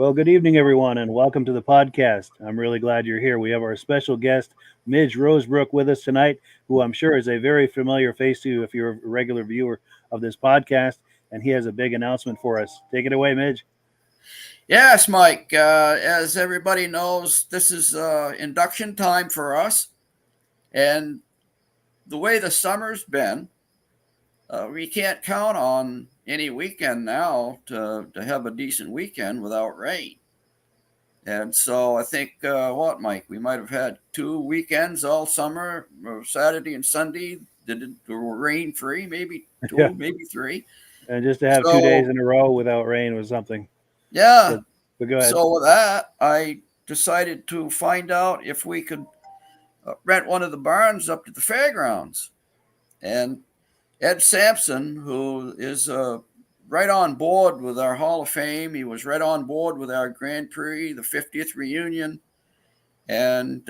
Well, good evening, everyone, and welcome to the podcast. I'm really glad you're here. We have our special guest, Midge Rosebrook, with us tonight, who I'm sure is a very familiar face to you if you're a regular viewer of this podcast. And he has a big announcement for us. Take it away, Midge. Yes, Mike. As everybody knows, this is induction time for us. And the way the summer's been, we can't count on any weekend now to have a decent weekend without rain. And so I think, Mike? We might have had 2 weekends all summer, Saturday and Sunday. They were rain free, maybe Yeah. two, maybe three. And just to have 2 days So, in a row without rain was something. yeah. But go ahead. So with that, I decided to find out if we could rent one of the barns up to the fairgrounds. And Ed Sampson, who is right on board with our Hall of Fame, he was right on board with our Grand Prix, the 50th reunion, and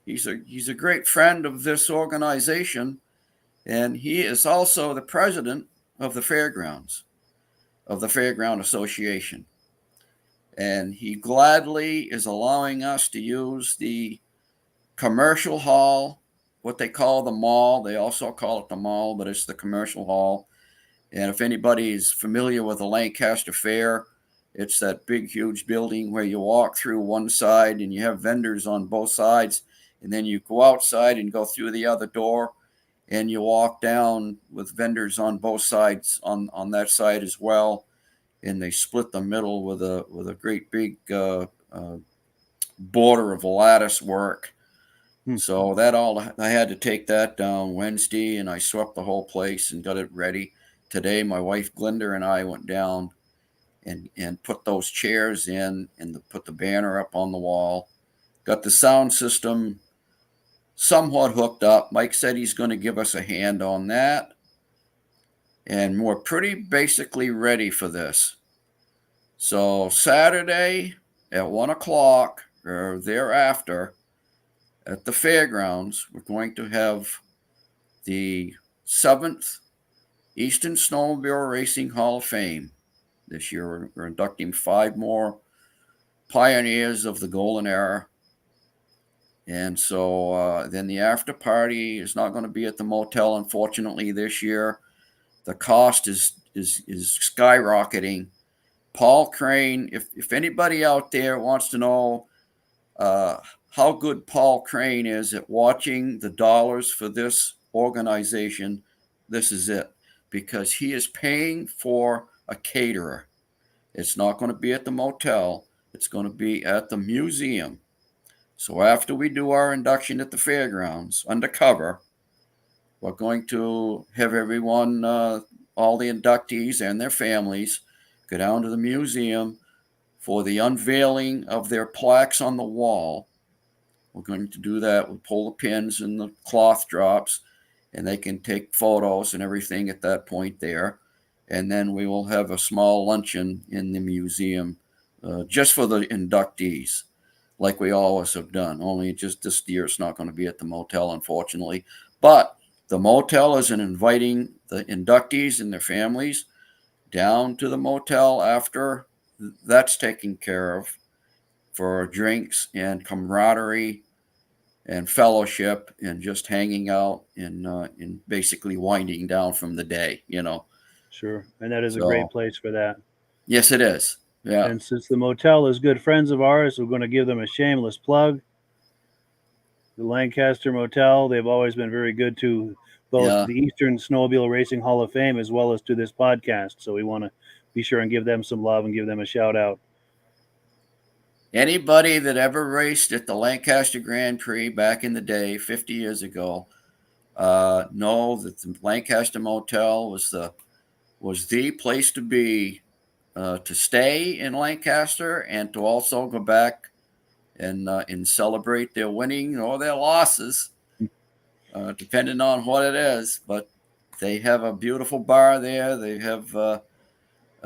he's a great friend of this organization, and he is also the president of the fairgrounds, of the Fairground Association. And he gladly is allowing us to use the commercial hall, what they call the mall. They also call it the mall, but it's the commercial hall. And if anybody's familiar with the Lancaster Fair, it's that big, huge building where you walk through one side and you have vendors on both sides. And then you go outside and go through the other door and you walk down with vendors on both sides on that side as well. And they split the middle with a great big border of lattice work. So that all I had to take that down Wednesday, and I swept the whole place and got it ready. Today, my wife Glinda and I went down and put those chairs in and put the banner up on the wall. Got the sound system somewhat hooked up. Mike said he's going to give us a hand on that, and we're pretty basically ready for this. So Saturday at 1 o'clock or thereafter at the fairgrounds, we're going to have the 7th Eastern Snowmobile Racing Hall of Fame. This year we're inducting 5 more pioneers of the golden era. And so then the after party is not going to be at the motel, unfortunately, this year. The cost is skyrocketing. Paul Crane, if anybody out there wants to know how good Paul Crane is at watching the dollars for this organization, this is it. Because he is paying for a caterer. It's not going to be at the motel. It's going to be at the museum. So after we do our induction at the fairgrounds, undercover, we're going to have everyone, all the inductees and their families, go down to the museum for the unveiling of their plaques on the wall. We're going to do that. We'll pull the pins and the cloth drops, and they can take photos and everything at that point there. And then we will have a small luncheon in the museum just for the inductees, like we always have done. Only just this year it's not going to be at the motel, unfortunately. But the motel is inviting the inductees and their families down to the motel after that's taken care of for drinks and camaraderie and fellowship and just hanging out and basically winding down from the day, Sure. And that is a great So, place for that. yes, it is. Yeah. And since the motel is good friends of ours, we're going to give them a shameless plug. The Lancaster Motel, they've always been very good to both Yeah. the Eastern Snowmobile Racing Hall of Fame as well as to this podcast. So we want to be sure and give them some love and give them a shout out. Anybody that ever raced at the Lancaster Grand Prix back in the day, 50 years ago, know that the Lancaster Motel was the place to be, to stay in Lancaster and to also go back and celebrate their winning or their losses, depending on what it is. But they have a beautiful bar there. They have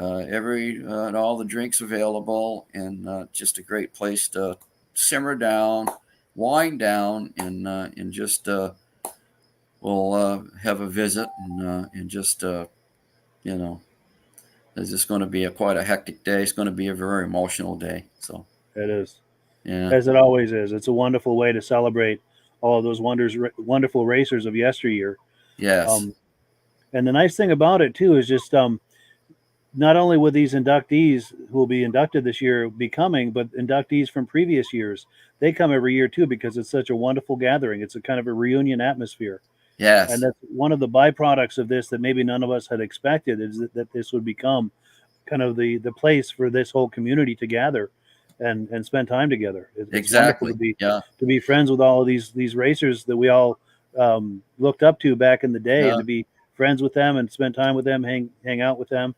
and all the drinks available, and just a great place to simmer down, wind down, and just we'll have a visit and just you know It's just going to be quite a hectic day. It's going to be a very emotional day. So, It is, yeah. as it always is. It's a wonderful way to celebrate all of those wonderful racers of yesteryear. Yes. Um, and the nice thing about it too is just not only will these inductees who will be inducted this year be coming, but inductees from previous years. They come every year too because it's such a wonderful gathering. It's a kind of a reunion atmosphere. And Yes. that's one of the byproducts of this that maybe none of us had expected is that this would become kind of the place for this whole community to gather and spend time together. It's wonderful Exactly. Yeah. to be friends with all of these racers that we all looked up to back in the day, and Yeah. to be friends with them and spend time with them, hang out with them.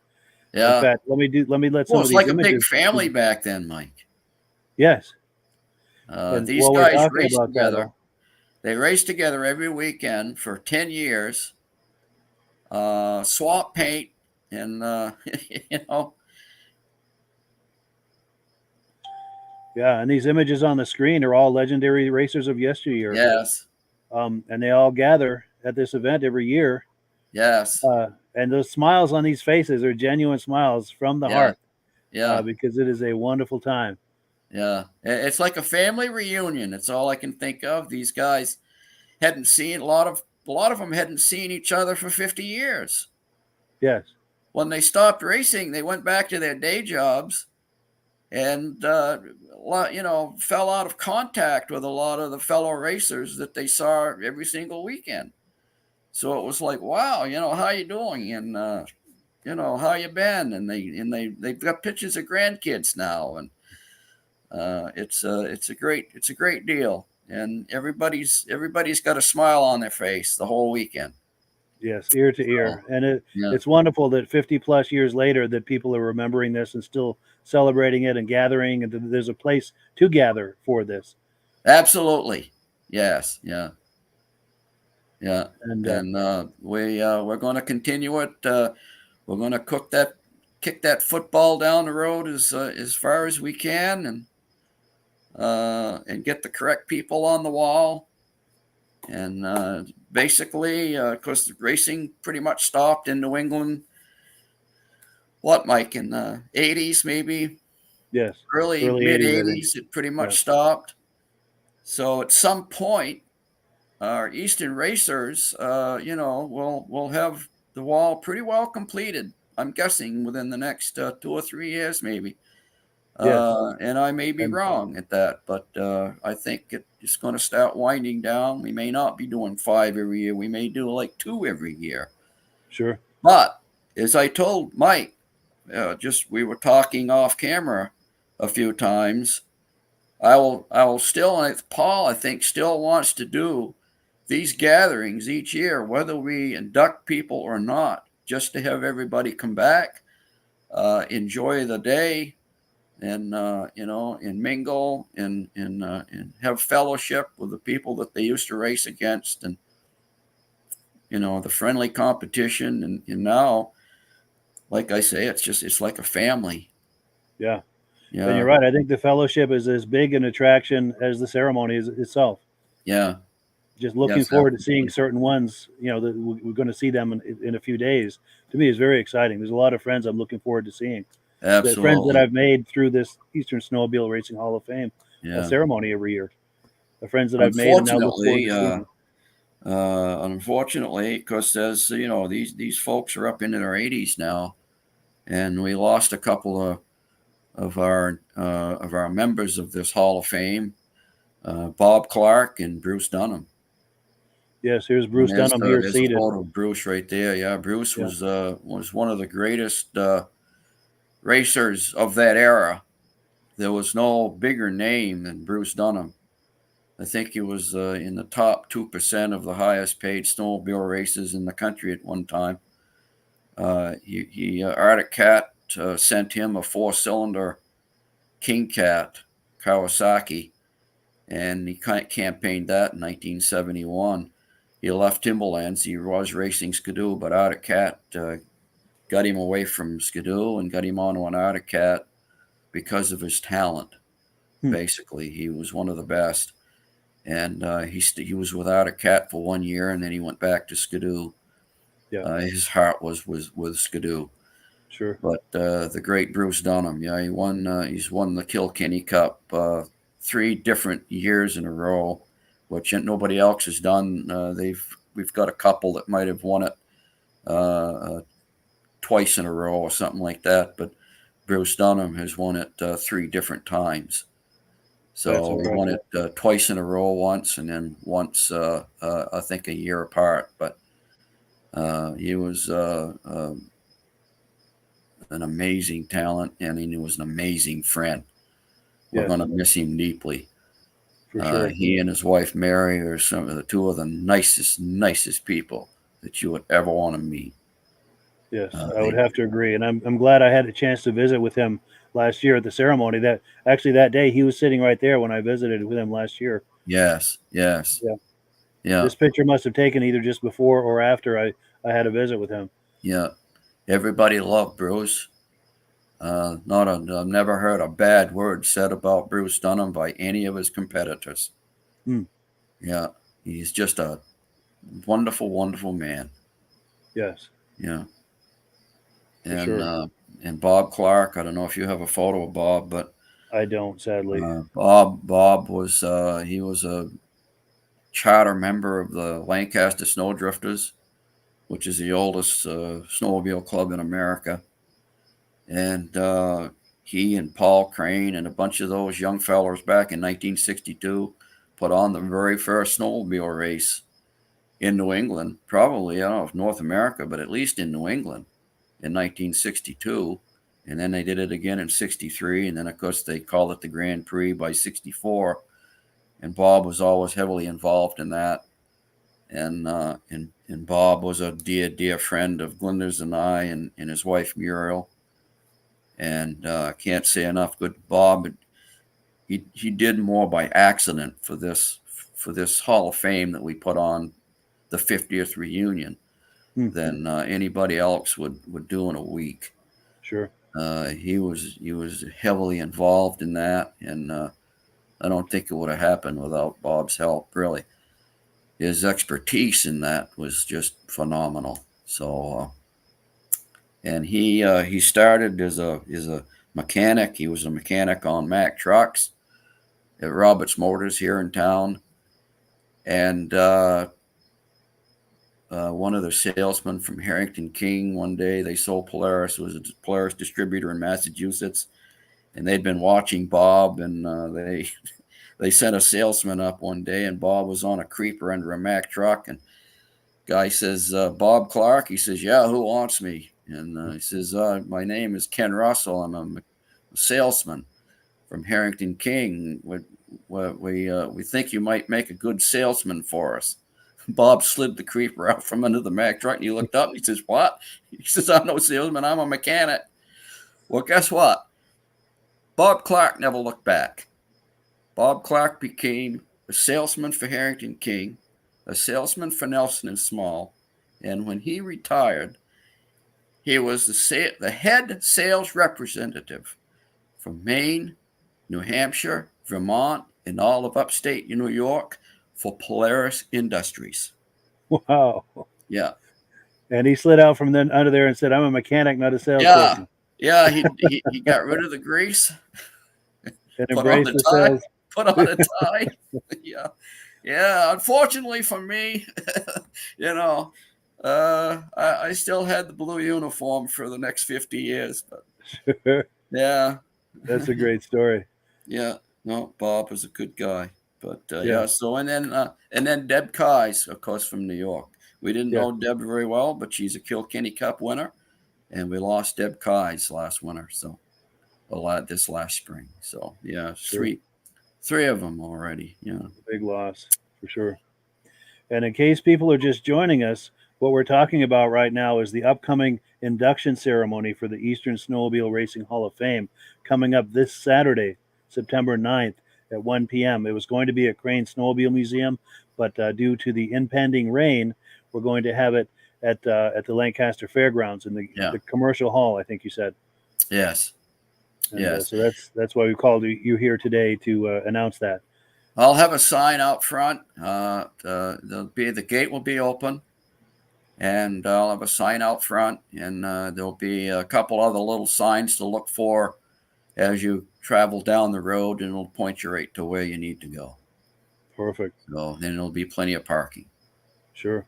In Yeah. fact, let me let Well, some of it's these like a big images. family back then, Mike. Yes, and These while we're guys talking raced about that, together. They raced together every weekend for 10 years, swap paint, and, you know, yeah, and these images on the screen are all legendary racers of yesteryear, yes, and they all gather at this event every year. yes, And those smiles on these faces are genuine smiles from the yeah, heart, yeah, because it is a wonderful time. yeah. It's like a family reunion. That's all I can think of. These guys hadn't seen a lot of them hadn't seen each other for 50 years. Yes, When they stopped racing, they went back to their day jobs and fell out of contact with a lot of the fellow racers that they saw every single weekend. So it was like, wow, how you doing, and how you been, and they've got pictures of grandkids now, and it's a great deal, and everybody's got a smile on their face the whole weekend. yes, ear to So ear, and yeah, it's wonderful that 50 plus years later that people are remembering this and still celebrating it and gathering, and there's a place to gather for this. absolutely, yes, yeah, yeah, And and we're going to continue it. We're going to kick that football down the road as far as we can, and get the correct people on the wall. And basically, because the racing pretty much stopped in New England, what, Mike, in the 80s, maybe yes, early early mid 80s, I think. 80s, it pretty Yeah, much stopped. So at some point, our Eastern racers, will have the wall pretty well completed. I'm guessing within the next 2 or 3 years, maybe. yes, And I may be and wrong at that, but I think it's going to start winding down. We may not be doing 5 every year. We may do like 2 every year. sure. But as I told Mike, we were talking off camera a few times. I will still, and Paul, I think, still wants to do these gatherings each year, whether we induct people or not, just to have everybody come back, enjoy the day, and and mingle, and have fellowship with the people that they used to race against, and the friendly competition, and now, like I say, it's like a family. Yeah, and you're Yeah, right. I think the fellowship is as big an attraction as the ceremony itself. yeah, Just looking yes, forward to seeing absolutely, certain ones, that we're going to see them in a few days. To me, is very exciting. There's a lot of friends I'm looking forward to seeing. The friends that absolutely, I've made through this Eastern Snowmobile Racing Hall of Fame yeah. ceremony every year. The friends that I've made and now look forward Unfortunately, to seeing. because as these folks are up into their 80s now, and we lost a couple of our members of this Hall of Fame, Bob Clark and Bruce Dunham. Yes, here's And Bruce Dunham here there's a seated. photo of Bruce right there. Yeah, Bruce Yeah, was one of the greatest racers of that era. There was no bigger name than Bruce Dunham. I think he was in the top 2% of the highest paid snowmobile races in the country at one time. Arctic Cat sent him a 4-cylinder King Cat Kawasaki, and he campaigned that in 1971. He left Timberlands. He was racing Skidoo, but Arctic Cat got him away from Skidoo and got him onto an Arctic Cat because of his talent. hmm. Basically, he was one of the best, and he was with Arctic Cat for 1 year, and then he went back to Skidoo. Yeah, His heart was with Skidoo. Sure. But the great Bruce Dunham, yeah, he's won the Kilkenny Cup 3 different years in a row, which nobody else has done. We've got a couple that might have won it twice in a row or something like that, but Bruce Dunham has won it 3 different times. That's So he won impressive. it twice in a row once, and then once I think a year apart. But he was an amazing talent, and he was an amazing friend. We're Yes, going to miss him deeply. for sure. He and his wife Mary are some of the 2 of the nicest people that you would ever want to meet. Yes, I would have to agree, and I'm glad I had a chance to visit with him last year at the ceremony. That actually that day he was sitting right there when I visited with him last year. Yes. Yeah, Yeah. this picture must have taken either just before or after I had a visit with him. Yeah. Everybody loved Bruce. I've never heard a bad word said about Bruce Dunham by any of his competitors. Hmm. Yeah. He's just a wonderful, wonderful man. Yes, Yeah. for sure. And Bob Clark, I don't know if you have a photo of Bob, but I don't, sadly. Bob was he was a charter member of the Lancaster Snowdrifters, which is the oldest snowmobile club in America. And he and Paul Crane and a bunch of those young fellows back in 1962 put on the very first snowmobile race in New England, probably, I don't know if North America, but at least in New England in 1962. And then they did it again in 63. And then, of course, they called it the Grand Prix by 64. And Bob was always heavily involved in that. And Bob was a dear friend of Glinda's and I and his wife Muriel. And I can't say enough good Bob. He did more by accident for this Hall of Fame that we put on the 50th reunion than anybody else would do in a week. Sure. He was heavily involved in that, and I don't think it would have happened without Bob's help. Really, his expertise in that was just phenomenal. So, and he started as a mechanic. He was a mechanic on Mack trucks at Roberts Motors here in town, and one of their salesmen from Harrington King one day, they sold Polaris. It was a Polaris distributor in Massachusetts, and they'd been watching Bob, and they sent a salesman up one day, and Bob was on a creeper under a Mack truck, and guy says, Bob Clark? He says, yeah, who wants me? And he says, my name is Ken Russell. I'm a salesman from Harrington King. We think you might make a good salesman for us. Bob slid the creeper out from under the Mack truck, and he looked up and he says, what? He says, I'm no salesman, I'm a mechanic. Well, guess what? Bob Clark never looked back. Bob Clark became a salesman for Harrington King, a salesman for Nelson and Small, and when he retired, he was the head sales representative from Maine, New Hampshire, Vermont, and all of upstate New York for Polaris Industries. Wow. Yeah. And he slid out from under there and said, I'm a mechanic, not a salesperson. Yeah. He got rid of the grease And put on embraced the the tie. sales. Put on a tie. Yeah. Unfortunately for me, I still had the blue uniform for the next 50 years. But Sure. yeah. That's a great story. Yeah. No, Bob was a good guy. But Yeah. So and then Deb Kais, of course, from New York. We didn't know Deb very well, but she's a Kilkenny Cup winner, and we lost Deb Kais last winter. So this last spring. So yeah, Sure. three of them already. Yeah. Big loss for sure. And in case people are just joining us, what we're talking about right now is the upcoming induction ceremony for the Eastern Snowmobile Racing Hall of Fame coming up this Saturday, September 9th at 1 p.m. It was going to be at Cranes Snowmobile Museum, but due to the impending rain, we're going to have it at the Lancaster Fairgrounds in the commercial hall, I think you said. Yes. And, yes. So that's why we called you here today to announce that. I'll have a sign out front. The gate will be open, and I'll have a sign out front, and there'll be a couple other little signs to look for as you travel down the road, and it'll point you right to where you need to go. Perfect. So then there'll be plenty of parking. Sure.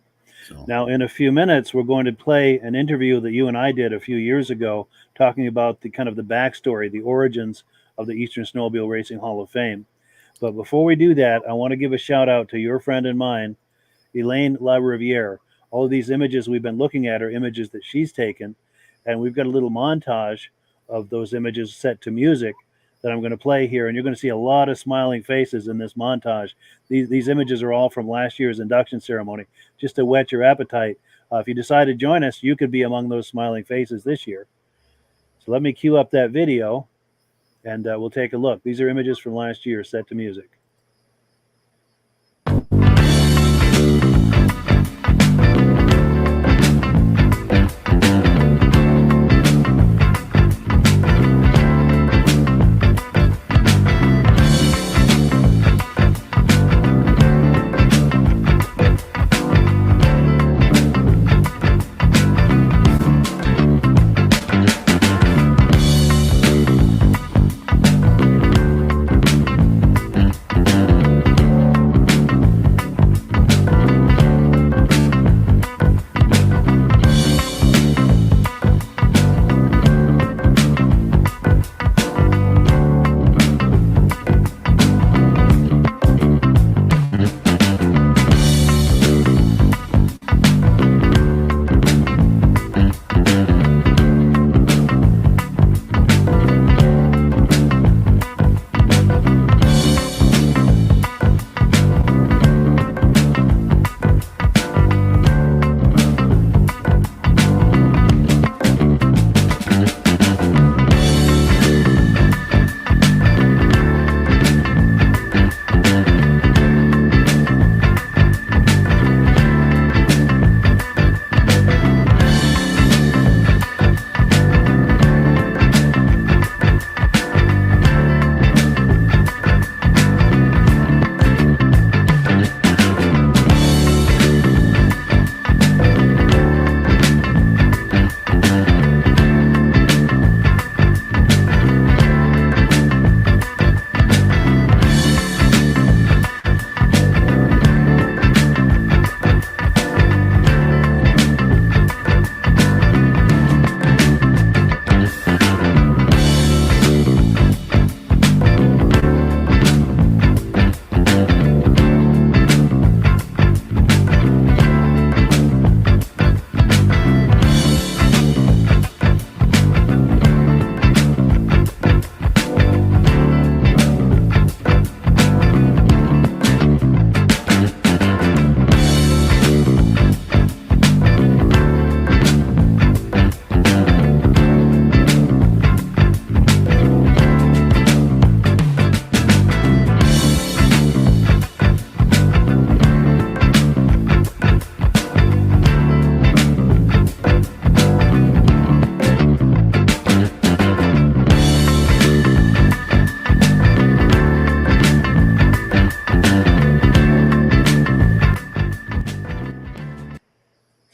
So Now, in a few minutes, we're going to play an interview that you and I did a few years ago, talking about the kind of the backstory, the origins of the Eastern Snowmobile Racing Hall of Fame. But before we do that, I want to give a shout out to your friend and mine, Elaine LaRiviere. All of these images we've been looking at are images that she's taken, and we've got a little montage of those images set to music that I'm going to play here, and you're going to see a lot of smiling faces in this montage. These images are all from last year's induction ceremony, just to whet your appetite. If you decide to join us, you could be among those smiling faces this year. So let me cue up that video, and we'll take a look. These are images from last year set to music.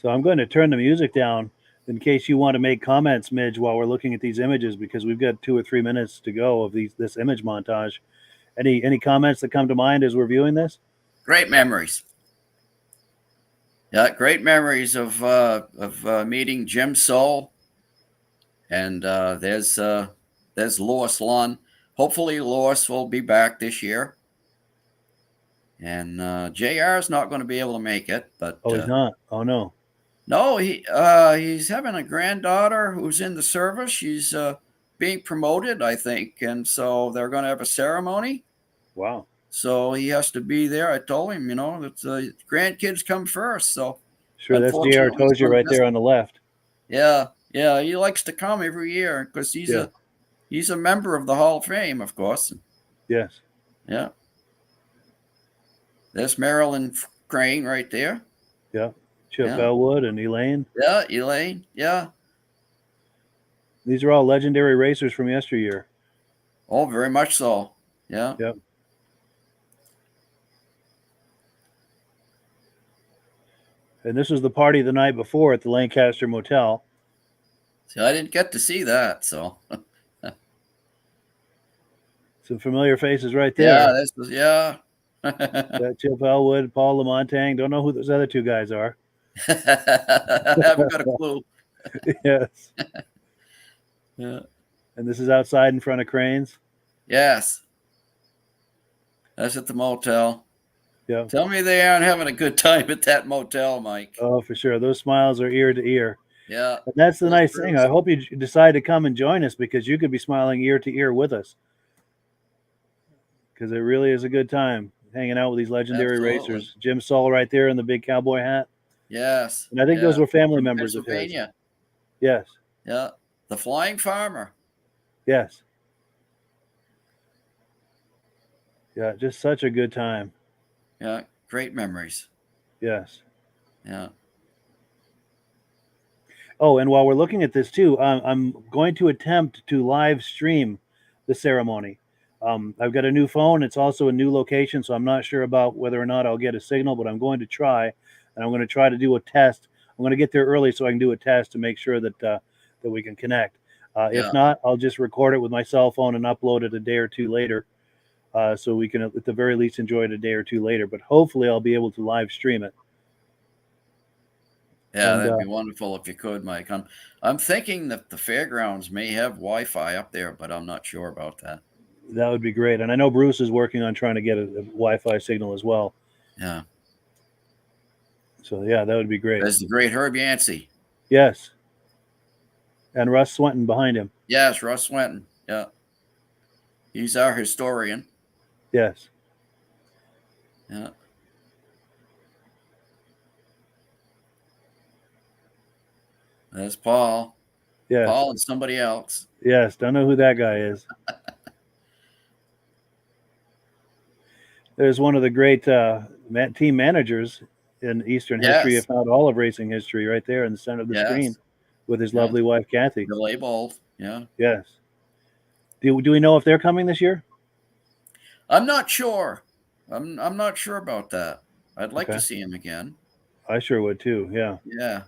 So I'm going to turn the music down in case you want to make comments, Midge, while we're looking at these images, because we've got 2 or 3 minutes to go of this image montage. Any comments that come to mind as we're viewing this? Great memories. Yeah, great memories of meeting Jim Soul, and there's Lois Lund. Hopefully, Lois will be back this year. And JR is not going to be able to make it, but he's not. Oh no. No, he's having a granddaughter who's in the service. She's being promoted, I think, and so they're going to have a ceremony. Wow. So he has to be there. I told him, that the grandkids come first. So sure, that's JR Tozier right there on the left. Yeah, he likes to come every year because he's a member of the Hall of Fame, of course. Yes. Yeah. There's Marilyn Crane right there. Yeah. Chip Elwood and Elaine. Yeah, Elaine. Yeah. These are all legendary racers from yesteryear. Oh, very much so. Yeah. Yep. And this was the party the night before at the Lancaster Motel. See, I didn't get to see that, so Some familiar faces right yeah, there. this was yeah. Got Chip Elwood, Paul Lamontagne. Don't know who those other two guys are. I haven't got a clue. Yes. Yeah. And this is outside in front of Cranes. Yes. That's at the motel. Yeah. Tell me they aren't having a good time at that motel, Mike. Oh, for sure. Those smiles are ear to ear. Yeah. And that's the Those nice girls. thing. I hope you decide to come and join us because you could be smiling ear to ear with us. Because it really is a good time hanging out with these legendary Absolutely. racers. Jim Sull right there in the big cowboy hat. Yes. And I think those were family members of his. Pennsylvania. Yes. Yeah. The Flying Farmer. Yes. Yeah, just such a good time. Yeah. Great memories. Yes. Yeah. Oh, and while we're looking at this too, I'm going to attempt to live stream the ceremony. I've got a new phone. It's also a new location, so I'm not sure about whether or not I'll get a signal, but I'm going to try, and I'm going to try to do a test. I'm going to get there early so I can do a test to make sure that that we can connect. If not, I'll just record it with my cell phone and upload it a day or two later, so we can at the very least enjoy it a day or two later. But hopefully, I'll be able to live stream it. Yeah, that'd be wonderful if you could, Mike. I'm thinking that the fairgrounds may have Wi-Fi up there, but I'm not sure about that. That would be great. And I know Bruce is working on trying to get a Wi-Fi signal as well. Yeah. So, yeah, that would be great. There's the great Herb Yancey. Yes. And Russ Swenton behind him. Yes, Russ Swenton. Yeah. He's our historian. Yes. Yeah. There's Paul. Yes. Paul and somebody else. Yes. Don't know who that guy is. There's one of the great team managers in Eastern history, if not all of racing history, right there in the center of the screen with his lovely wife, Kathy. The label. Yeah. Yes. Do we know if they're coming this year? I'm not sure. I'm not sure about that. I'd like to see him again. I sure would too. Yeah. Yeah.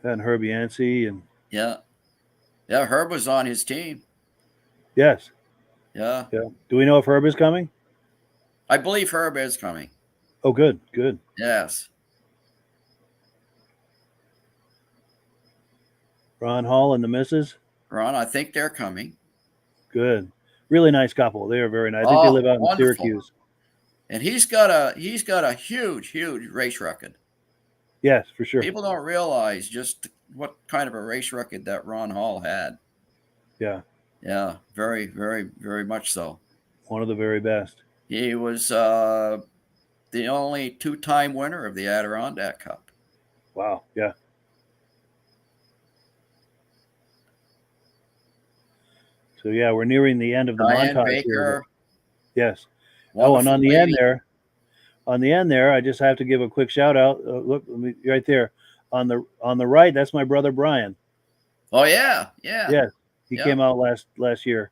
And Herb Yancey and Herb was on his team. Yes. Yeah. Do we know if Herb is coming? I believe Herb is coming. Oh, good. Yes. Ron Hall and the missus. Ron, I think they're coming. Good. Really nice couple. They are very nice. I think they live out in Syracuse. And he's got a huge race record. Yes, for sure. People don't realize just what kind of a race record that Ron Hall had. Yeah. Yeah, very, very, very much so. One of the very best. He was the only two-time winner of the Adirondack Cup. Wow. Yeah. So yeah, we're nearing the end of the montage here. Yes. Oh, and on the end there, I just have to give a quick shout out. Look, right there on the right. That's my brother Brian. Oh yeah. Yes, he came out last year.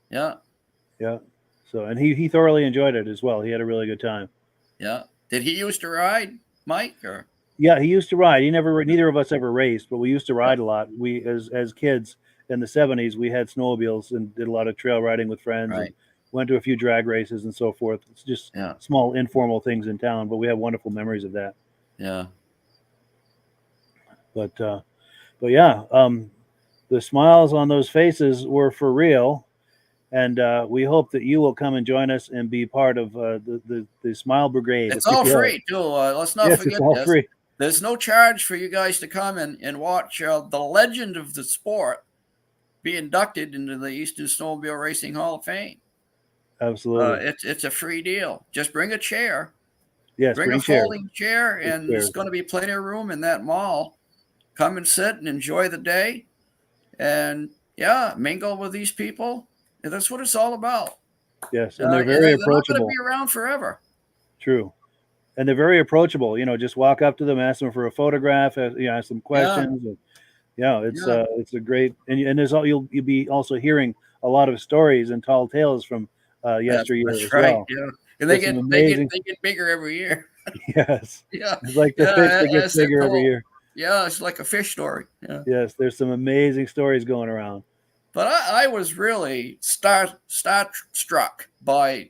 Yeah. So and he thoroughly enjoyed it as well. He had a really good time. Yeah. Did he used to ride, Mike? Or yeah, he used to ride. Neither of us ever raced, but we used to ride a lot. We as kids in the 70s, we had snowmobiles and did a lot of trail riding with friends. Right. And went to a few drag races and so forth. It's just small informal things in town, but we have wonderful memories of that. Yeah. But yeah, the smiles on those faces were for real. And we hope that you will come and join us and be part of the Smile Brigade. It's all free, too. Let's not forget it's all this. Free. There's no charge for you guys to come and watch the legend of the sport be inducted into the Eastern Snowmobile Racing Hall of Fame. Absolutely. It's a free deal. Just bring a chair. Yes, bring a folding chair, and there's going to be plenty of room in that mall. Come and sit and enjoy the day, and mingle with these people. And that's what it's all about. Yes, and they're very approachable. They're not going to be around forever. True, and they're very approachable. Just walk up to them, ask them for a photograph, ask them questions. It's a great, and there's you'll be also hearing a lot of stories and tall tales from yesteryear as well. Yeah, And there's some they amazing. get bigger every year. Yes, Yeah, it's like the fish yeah, that gets that's so bigger every cool. year. Yeah, it's like a fish story. Yeah. Yes, there's some amazing stories going around. But I was really starstruck by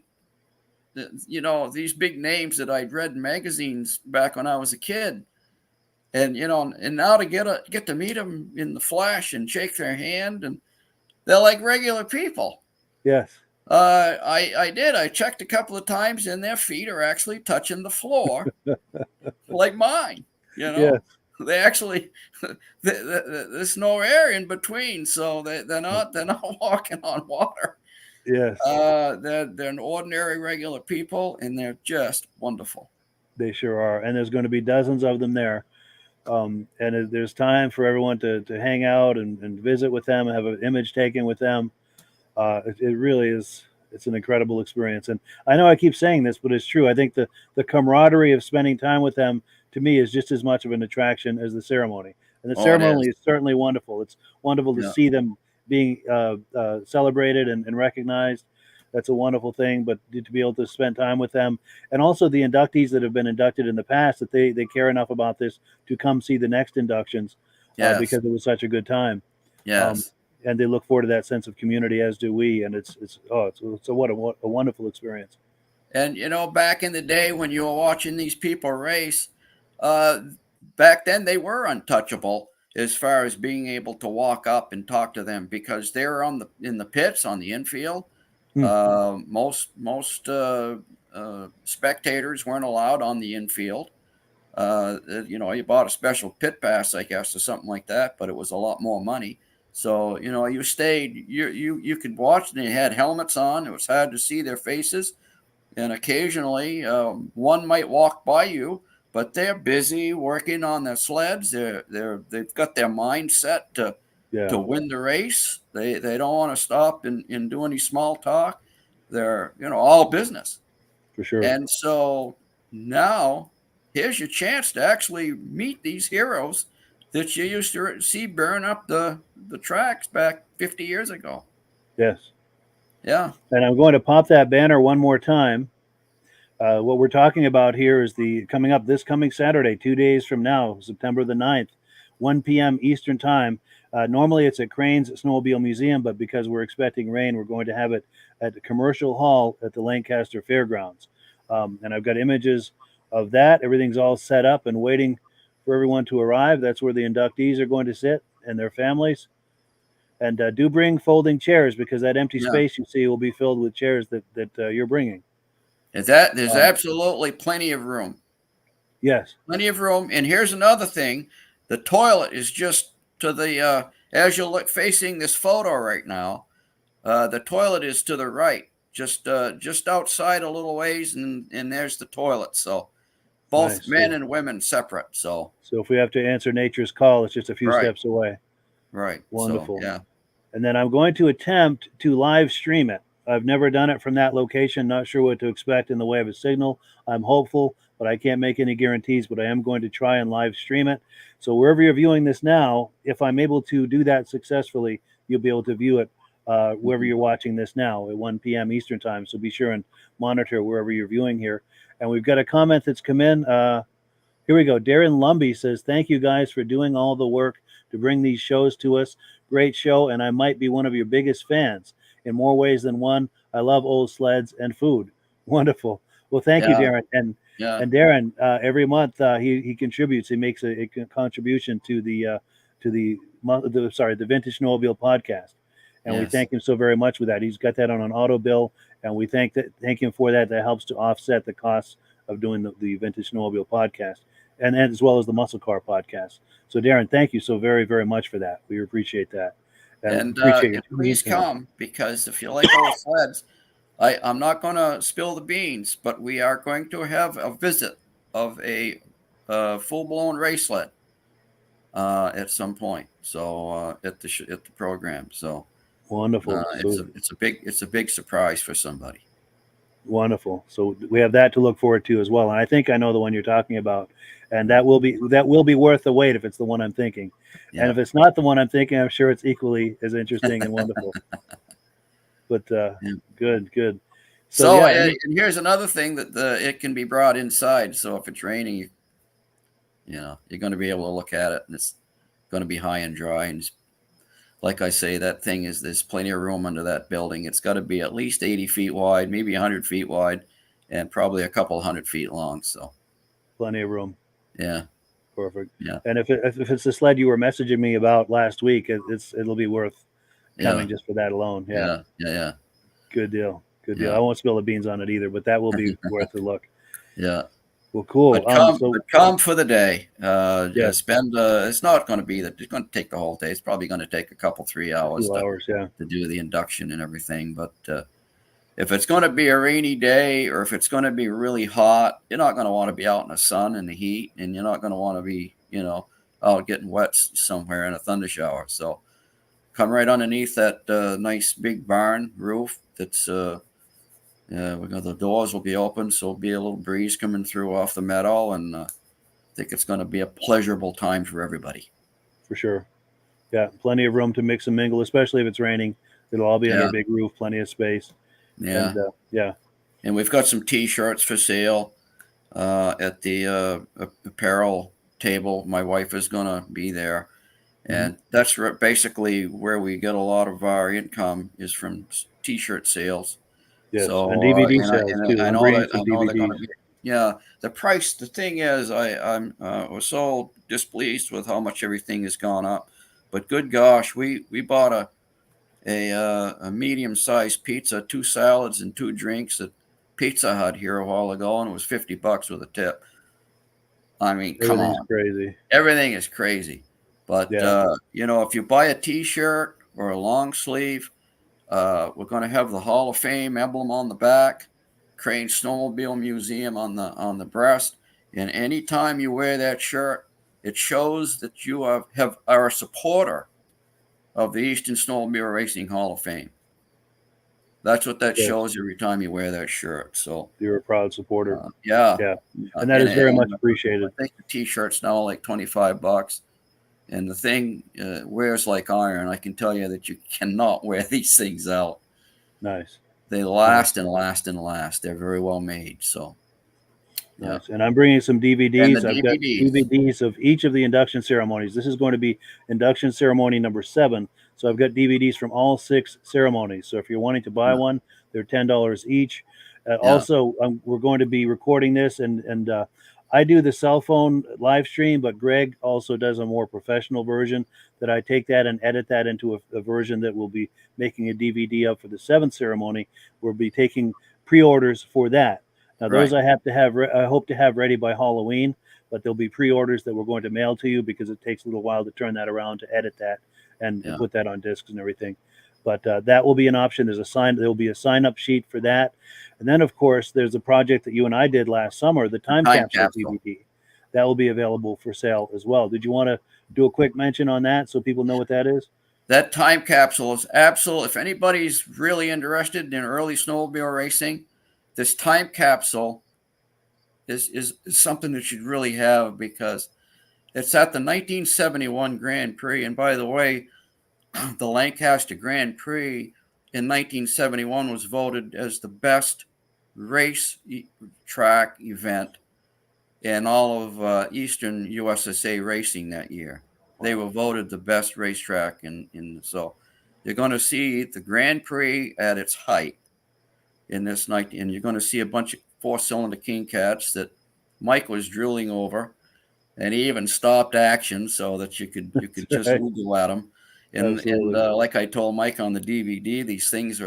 these big names that I'd read in magazines back when I was a kid, and and now to get to meet them in the flesh and shake their hand, and they're like regular people. Yes. I did. I checked a couple of times, and their feet are actually touching the floor, like mine. You Yes. know, they actually there's no air in between, so they're not walking on water. Yes. They're ordinary, regular people, and they're just wonderful. They sure are, and there's going to be dozens of them there. And there's time for everyone to hang out and visit with them, and have an image taken with them. It really is. It's an incredible experience, and I know I keep saying this, but it's true. I think the camaraderie of spending time with them, to me, is just as much of an attraction as the ceremony. And the Oh, it ceremony is. is certainly wonderful. It's wonderful to Yeah. see them being celebrated and recognized. That's a wonderful thing. But to be able to spend time with them, and also the inductees that have been inducted in the past, that they care enough about this to come see the next inductions, Yes. because it was such a good time. Yes. And they look forward to that sense of community, as do we. And it's a wonderful experience. And back in the day when you were watching these people race, uh, back then they were untouchable as far as being able to walk up and talk to them, because they were in the pits on the infield. Most spectators weren't allowed on the infield. You bought a special pit pass, I guess, or something like that, but it was a lot more money. So you stayed. You could watch, and they had helmets on. It was hard to see their faces, and occasionally one might walk by you, but they're busy working on their sleds. They've got their mind set to win the race. They don't want to stop and do any small talk. They're all business. For sure. And so now here's your chance to actually meet these heroes that you used to see burn up the tracks back 50 years ago. Yes. Yeah. And I'm going to pop that banner one more time. What we're talking about here is this coming Saturday, 2 days from now, September the 9th, 1 p.m. Eastern time. Normally it's at Cranes Snowmobile Museum, but because we're expecting rain, we're going to have it at the commercial hall at the Lancaster Fairgrounds. And I've got images of that. Everything's all set up and waiting for everyone to arrive. That's where the inductees are going to sit, and their families. And do bring folding chairs, because that empty space you see will be filled with chairs that you're bringing. There's absolutely plenty of room. Yes. Plenty of room. And here's another thing. The toilet is just to the, as you look facing this photo right now, the toilet is to the right, just outside a little ways, and there's the toilet. So both Nice. men and women separate. So if we have to answer nature's call, it's just a few steps away. Right. Wonderful. So, yeah. And then I'm going to attempt to live stream it. I've never done it from that location. Not sure what to expect in the way of a signal. I'm hopeful, but I can't make any guarantees. But I am going to try and live stream it. So wherever you're viewing this now, if I'm able to do that successfully, you'll be able to view it wherever you're watching this now at 1 p.m. Eastern time. So be sure and monitor wherever you're viewing here. And we've got a comment that's come in. Here we go. Darren Lumby says, "Thank you guys for doing all the work to bring these shows to us. Great show, and I might be one of your biggest fans in more ways than one. I love old sleds and food." Wonderful. Well, thank you, Darren. And Darren, every month he contributes. He makes a contribution to the Vintage Snowmobile podcast, and we thank him so very much for that. He's got that on an auto bill, and we thank him for that. That helps to offset the costs of doing the Vintage Snowmobile podcast, and as well as the Muscle Car podcast. So, Darren, thank you so very, very much for that. We appreciate that. And please come, because if you like old sleds, I'm not going to spill the beans, but we are going to have a visit of a full-blown race sled at some point. So at the program. So wonderful. It's a big surprise for somebody. Wonderful. So we have that to look forward to as well. And I think I know the one you're talking about, and that will be worth the wait if it's the one I'm thinking. Yeah. And if it's not the one I'm thinking, I'm sure it's equally as interesting and wonderful. But good. So, yeah, and here's another thing that it can be brought inside. So if it's raining, you're going to be able to look at it, and it's going to be high and dry. And like I say, there's plenty of room under that building. It's got to be at least 80 feet wide, maybe 100 feet wide, and probably a couple 100 feet long. So plenty of room. yeah, Perfect. yeah, And if it's the sled you were messaging me about last week, it'll be worth coming yeah, just for that alone. Yeah. yeah, yeah, yeah, Good deal. Good deal. yeah, I won't spill the beans on it either, but that will be worth a look. yeah. Well, cool. So But come for the day. yes, Spend. It's not going to be that. It's going to take the whole day. It's probably going to take a couple 3 hours 2 hours. Yeah, to do the induction and everything. But if it's going to be a rainy day, or if it's going to be really hot, you're not going to want to be out in the sun and the heat, and you're not going to want to be, out getting wet somewhere in a thunder shower. So come right underneath that nice big barn roof. That's the doors will be open, so there'll be a little breeze coming through off the meadow, and I think it's going to be a pleasurable time for everybody. for sure. Yeah, plenty of room to mix and mingle, especially if it's raining. It'll all be under Yeah, a big roof, plenty of space, yeah. and yeah, And we've got some T-shirts for sale at the apparel table. My wife is going to be there, and that's basically where we get a lot of our income is from T-shirt sales. yes, and So DVD sales and too. I I'm know bringing that some they're going to DVDs. be, yeah. The price. The thing is, I'm was so displeased with how much everything has gone up. But good gosh, we bought a medium sized pizza, 2 salads, and 2 drinks at Pizza Hut here a while ago, and it was $50 with a tip. I mean, come Everything's on, crazy. everything is crazy. But Yeah, if you buy a T-shirt or a long sleeve, we're going to have the Hall of Fame emblem on the back, Cranes Snowmobile Museum on the breast, and anytime you wear that shirt, it shows that you are a supporter of the Eastern Snowmobile Racing Hall of Fame. That's what that yes, shows every time you wear that shirt. So you're a proud supporter. yeah, Yeah, and that is very much I appreciated. think the T-shirt's now like $25. And the thing wears like iron. I can tell you that you cannot wear these things out. Nice. They Nice. last and last and last. They're very well made. So, yeah. Nice. And I'm bringing some And the DVDs. I've got DVDs. DVDs of each of the induction ceremonies. This is going to be induction ceremony number 7. So I've got DVDs from all 6 ceremonies. So if you're wanting to buy Yeah. one, they're $10 each. Yeah. Also, we're going to be recording this, and I do the cell phone live stream, but Greg also does a more professional version that I take that and edit that into a version that we'll be making a DVD of for the 7th ceremony. We'll be taking pre-orders for that. Now, those Right. I hope to have ready by Halloween, but there'll be pre-orders that we're going to mail to you because it takes a little while to turn that around, to edit that, and Yeah. put that on discs and everything. But that will be an option. There will be a sign-up sheet for that, and then of course there's a project that you and I did last summer, the time Time capsule capsule. DVD. That will be available for sale as well. Did you want to do a quick mention on that so people know what that is? That time capsule is absolute. If anybody's really interested in early snowmobile racing, this time capsule is something that you'd really have, because it's at the 1971 Grand Prix. And by the way, the Lancaster Grand Prix in 1971 was voted as the best race track event in all of Eastern USSA racing that year. They were voted the best racetrack so you're going to see the Grand Prix at its height in this night, and you're going to see a bunch of 4-cylinder King Cats that Mike was drooling over, and he even stopped action so that you could just Right. Google at them. And Absolutely. like I told Mike on the DVD, these things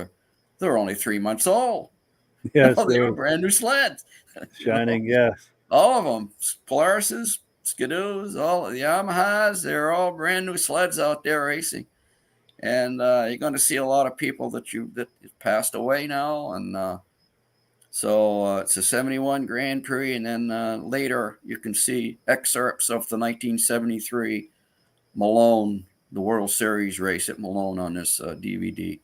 they're only 3 months old. Yes, They were they're brand new sleds. shining. Yes. All of them, Polaris's, Skidoos, all the Yamahas, they're all brand new sleds out there racing. And you're going to see a lot of people that passed away now. And so it's a 71 Grand Prix. And then later you can see excerpts of the 1973 Malone, the World Series race at Malone on this DVD.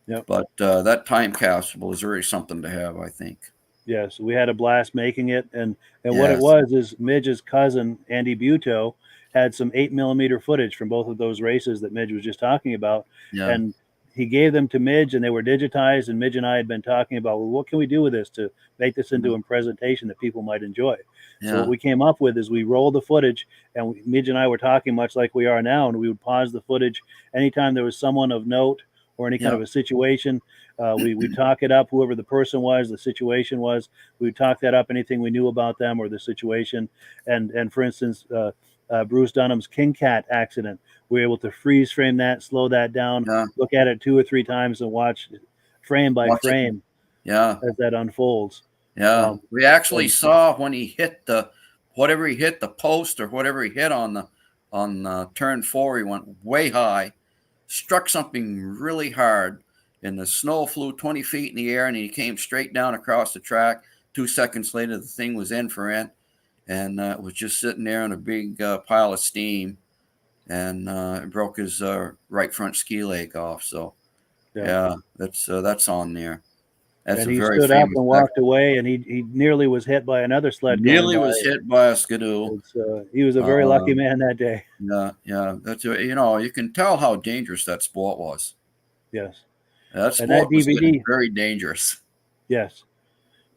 Yep. But that time capsule is really something to have, I think. Yes, we had a blast making it, and what it Yes. was is Midge's cousin Andy Buteau had some 8mm footage from both of those races that Midge was just talking about, Yeah. and he gave them to Midge, and they were digitized. And Midge and I had been talking about, well, what can we do with this to make this into a presentation that people might enjoy? So what we came up with is we rolled the footage, and Midge and I were talking much like we are now, and we would pause the footage anytime there was someone of note or any kind of a situation. We'd talk it up, whoever the person was, the situation was. We'd talk that up, anything we knew about them or the situation. And for instance, Bruce Dunham's King Cat accident, we were able to freeze frame that, slow that down, look at it 2 or 3 times, and watch frame by frame as that unfolds. We actually saw when he hit whatever he hit, the post or whatever he hit on turn 4, he went way high, struck something really hard, and the snow flew 20 feet in the air, and he came straight down across the track. 2 seconds later, the thing was in for end, and it was just sitting there in a big pile of steam, and it broke his right front ski leg off. So, that's on there. That's and a he very stood up famous and walked away, and he nearly was hit by another sled. Nearly was hit by a skidoo. He was a very lucky man that day. Yeah. That's you can tell how dangerous that sport was. Yes, that sport was getting very dangerous. Yes.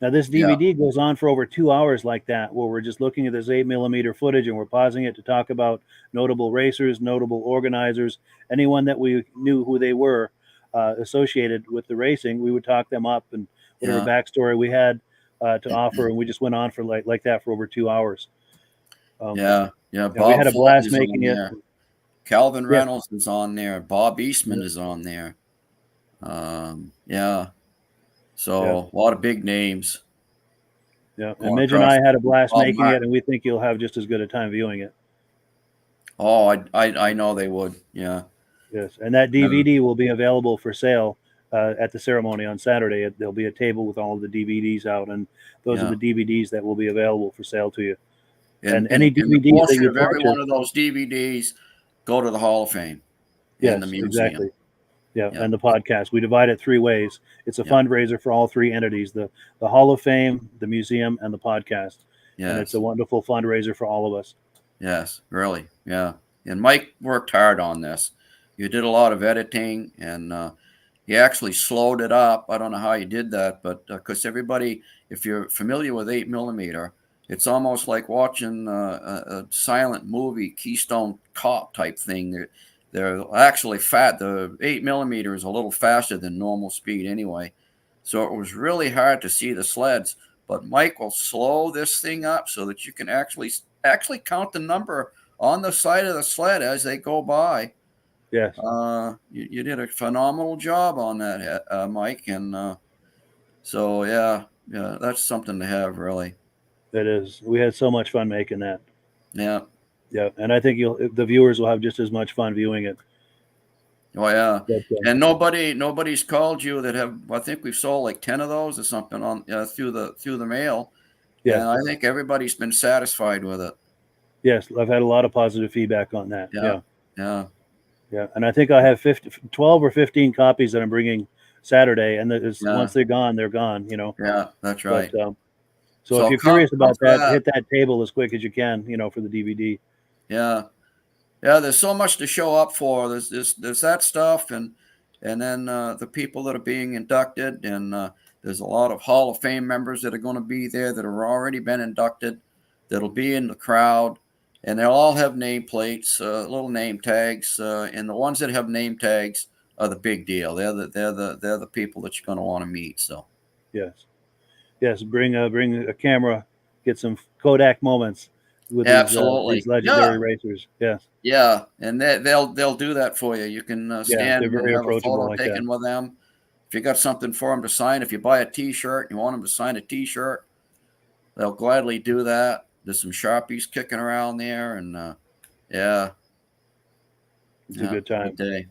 Now this DVD goes on for over 2 hours like that, where we're just looking at this 8mm footage and we're pausing it to talk about notable racers, notable organizers, anyone that we knew who they were associated with the racing. We would talk them up and whatever backstory we had to offer, and we just went on for like that for over 2 hours. Bob, we had a blast making it. Calvin Reynolds is on there. Bob Eastman is on there. So a lot of big names. Yeah, and Midge and I had a blast making it, and we think you'll have just as good a time viewing it. Oh, I know they would. Yeah. Yes, and that DVD will be available for sale at the ceremony on Saturday. There'll be a table with all of the DVDs out, and those are the DVDs that will be available for sale to you. And any DVDs that you purchase, every one of those DVDs go to the Hall of Fame. Yes, the museum. Exactly. Yeah, and the podcast. We divide it 3 ways. It's a fundraiser for all 3 entities: the Hall of Fame, the museum, and the podcast. Yes. And it's a wonderful fundraiser for all of us. Yes, really. Yeah. And Mike worked hard on this. You did a lot of editing, and he actually slowed it up. I don't know how you did that, but because everybody, if you're familiar with 8mm, it's almost like watching a silent movie, Keystone Cop type thing. They're actually fat. The 8mm is a little faster than normal speed anyway. So it was really hard to see the sleds. But Mike will slow this thing up so that you can actually count the number on the side of the sled as they go by. Yes. You did a phenomenal job on that, Mike. And that's something to have, really. It is. We had so much fun making that. Yeah. Yeah, and I think the viewers will have just as much fun viewing it. Oh yeah, and nobody's called you that have. I think we've sold like 10 of those or something on through the mail. Yeah, and I think everybody's been satisfied with it. Yes, I've had a lot of positive feedback on that. Yeah. And I think I have 12 or 15 copies that I'm bringing Saturday, and once they're gone, they're gone. Yeah, that's right. But, so if you're curious about that, hit that table as quick as you can. For the DVD. Yeah. There's so much to show up for. There's that stuff, and then the people that are being inducted, and there's a lot of Hall of Fame members that are going to be there that have already been inducted, that'll be in the crowd, and they'll all have nameplates, little name tags, and the ones that have name tags are the big deal. They're the people that you're going to want to meet. So yes, bring a camera, get some Kodak moments with these legendary racers. Yes. Yeah, and they'll do that for you. You can stand and have a photo taken with them. If you got something for them to sign, if you buy a T-shirt, you want them to sign a T-shirt, they'll gladly do that. There's some Sharpies kicking around there, and it's a good time. Good day.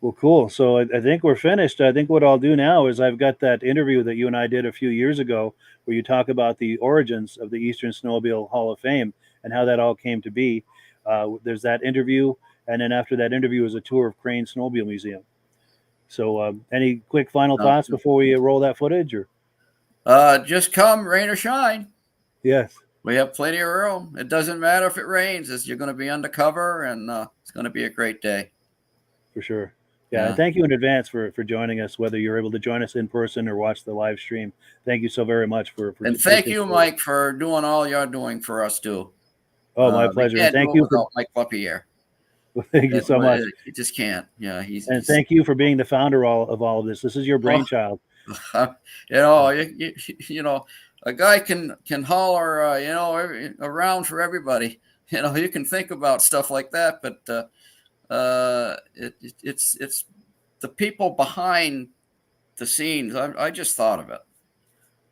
Well, cool. So I think we're finished. I think what I'll do now is I've got that interview that you and I did a few years ago where you talk about the origins of the Eastern Snowmobile Hall of Fame and how that all came to be. There's that interview, and then after that interview is a tour of Cranes Snowmobile Museum. So any quick final thoughts before we roll that footage? Or just come, rain or shine. Yes. We have plenty of room. It doesn't matter if it rains, as you're going to be undercover, and it's going to be a great day. For sure. Yeah, and thank you in advance for joining us, whether you're able to join us in person or watch the live stream. Thank you so very much for And thank taking. you, Mike, for doing all you're doing for us too. Oh, my We pleasure, and can't thank do it you for. without Mike Lapierre. Thank you so much, You just can't. Yeah, and thank you for being the founder of all of this. This is your brainchild. You know, a guy can holler, around for everybody. You can think about stuff like that, but it's the people behind the scenes. I just thought of it.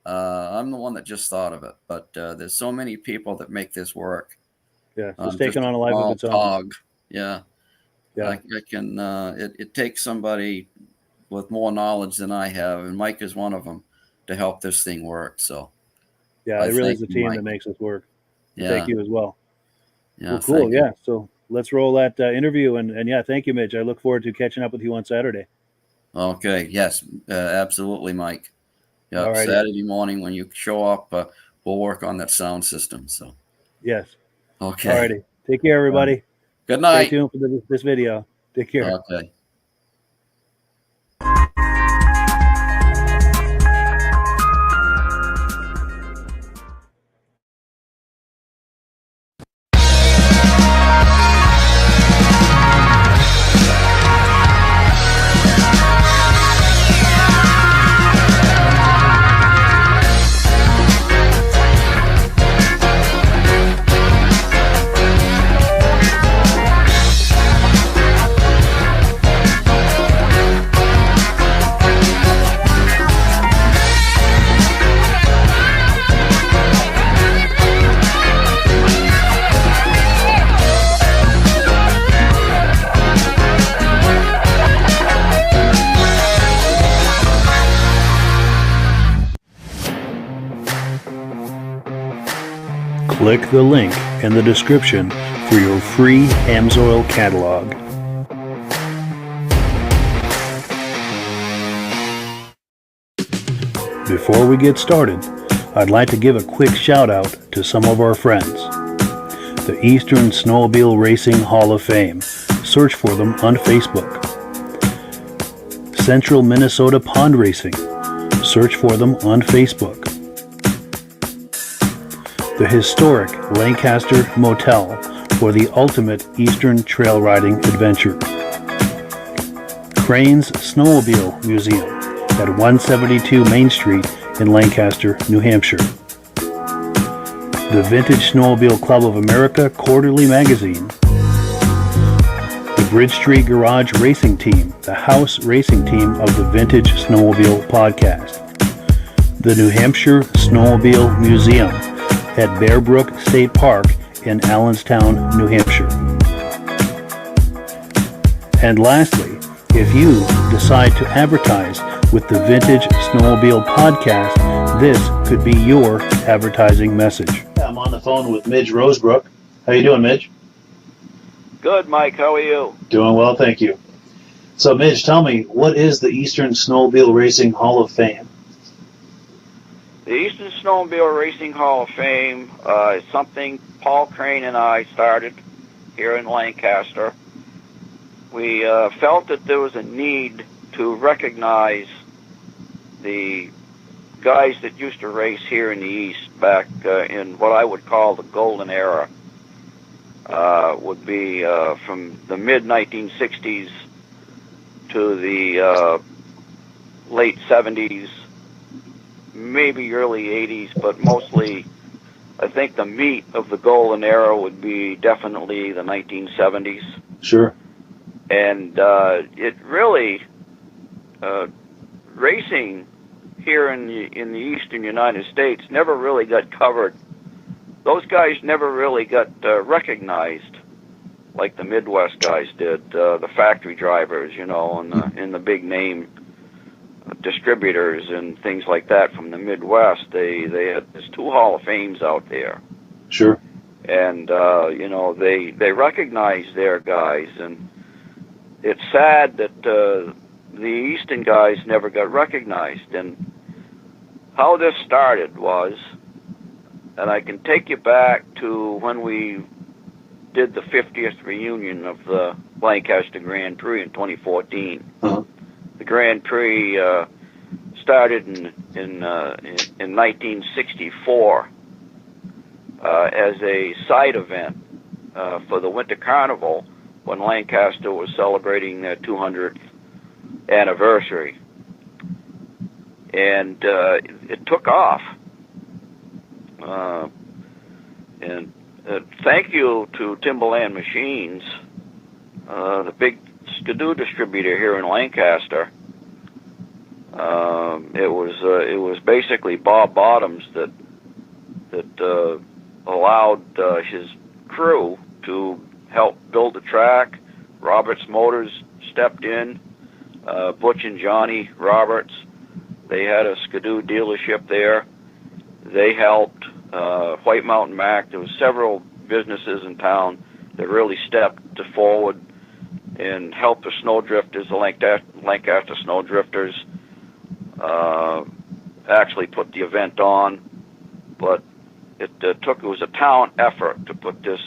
I'm the one that just thought of it, but there's so many people that make this work. Yeah, it's taken on a life of its own. Cog. Yeah. Yeah. It takes somebody with more knowledge than I have, and Mike is one of them, to help this thing work. So yeah, it really is the team that makes this work. Yeah. Thank you as well. Yeah, well, cool. Yeah, so let's roll that interview, and yeah, thank you, Midge. I look forward to catching up with you on Saturday. Okay. Yes, absolutely, Mike. Yeah, Alrighty. Saturday morning when you show up, we'll work on that sound system. So yes. Okay. Alrighty. Take care, everybody. Good night. Stay tuned for this video. Take care. Okay. Click the link in the description for your free Amsoil catalog. Before we get started, I'd like to give a quick shout out to some of our friends. The Eastern Snowmobile Racing Hall of Fame. Search for them on Facebook. Central Minnesota Pond Racing. Search for them on Facebook. The historic Lancaster Motel for the ultimate Eastern trail riding adventure. Cranes Snowmobile Museum at 172 Main Street in Lancaster, New Hampshire. The Vintage Snowmobile Club of America Quarterly Magazine. The Bridge Street Garage Racing Team, the house racing team of the Vintage Snowmobile podcast. The New Hampshire Snowmobile Museum at Bearbrook State Park in Allenstown, New Hampshire. And lastly, if you decide to advertise with the Vintage Snowmobile podcast, this could be your advertising message. I'm on the phone with Midge Rosebrook. How you doing, Midge? Good, Mike. How are you? Doing well, thank you. So, Midge, tell me, what is the Eastern Snowmobile Racing Hall of Fame? The Eastern Snowmobile Racing Hall of Fame is something Paul Crane and I started here in Lancaster. We felt that there was a need to recognize the guys that used to race here in the East back in what I would call the golden era. Would be from the mid-1960s to the late 70s, maybe early 80s, but mostly I think the meat of the golden era would be definitely the 1970s. Sure. And it really, racing here in the eastern United States never really got covered. Those guys never really got recognized like the Midwest guys did, the factory drivers, and the big name distributors and things like that from the Midwest. There's 2 Hall of Fames out there. Sure. And they recognize their guys, and it's sad that the Eastern guys never got recognized. And how this started was, and I can take you back to when we did the 50th reunion of Lancaster Grand Prix in 2014. Uh-huh. The Grand Prix started in 1964 as a side event for the Winter Carnival when Lancaster was celebrating their 200th anniversary. And it took off. And thank you to Timberland Machines, the big Skidoo distributor here in Lancaster. It was basically Bob Bottoms that allowed his crew to help build the track. Roberts Motors stepped in. Butch and Johnny Roberts, they had a Skidoo dealership there. They helped. White Mountain Mac, there was several businesses in town that really stepped forward and helped the Snowdrifters, the Lancaster Snowdrifters, actually put the event on. But it was a town effort to put this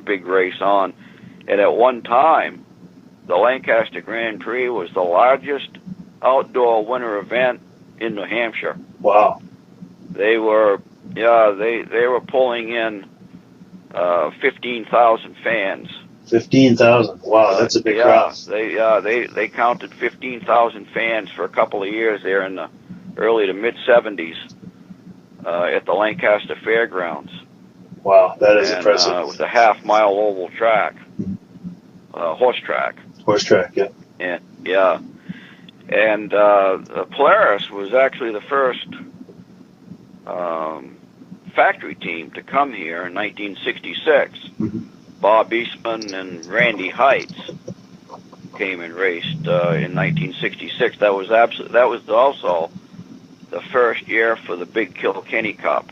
big race on. And at one time, the Lancaster Grand Prix was the largest outdoor winter event in New Hampshire. Wow. They were pulling in 15,000 fans. 15,000. Wow, that's a big crowd. They counted 15,000 fans for a couple of years there in the early to mid 70s at the Lancaster Fairgrounds. Wow, that is impressive. It was a half-mile oval track, horse track. Horse track, yeah. And Polaris was actually the first factory team to come here in 1966. Mm-hmm. Bob Eastman and Randy Heights came and raced in 1966. That was also the first year for the Big Kilkenny Cup,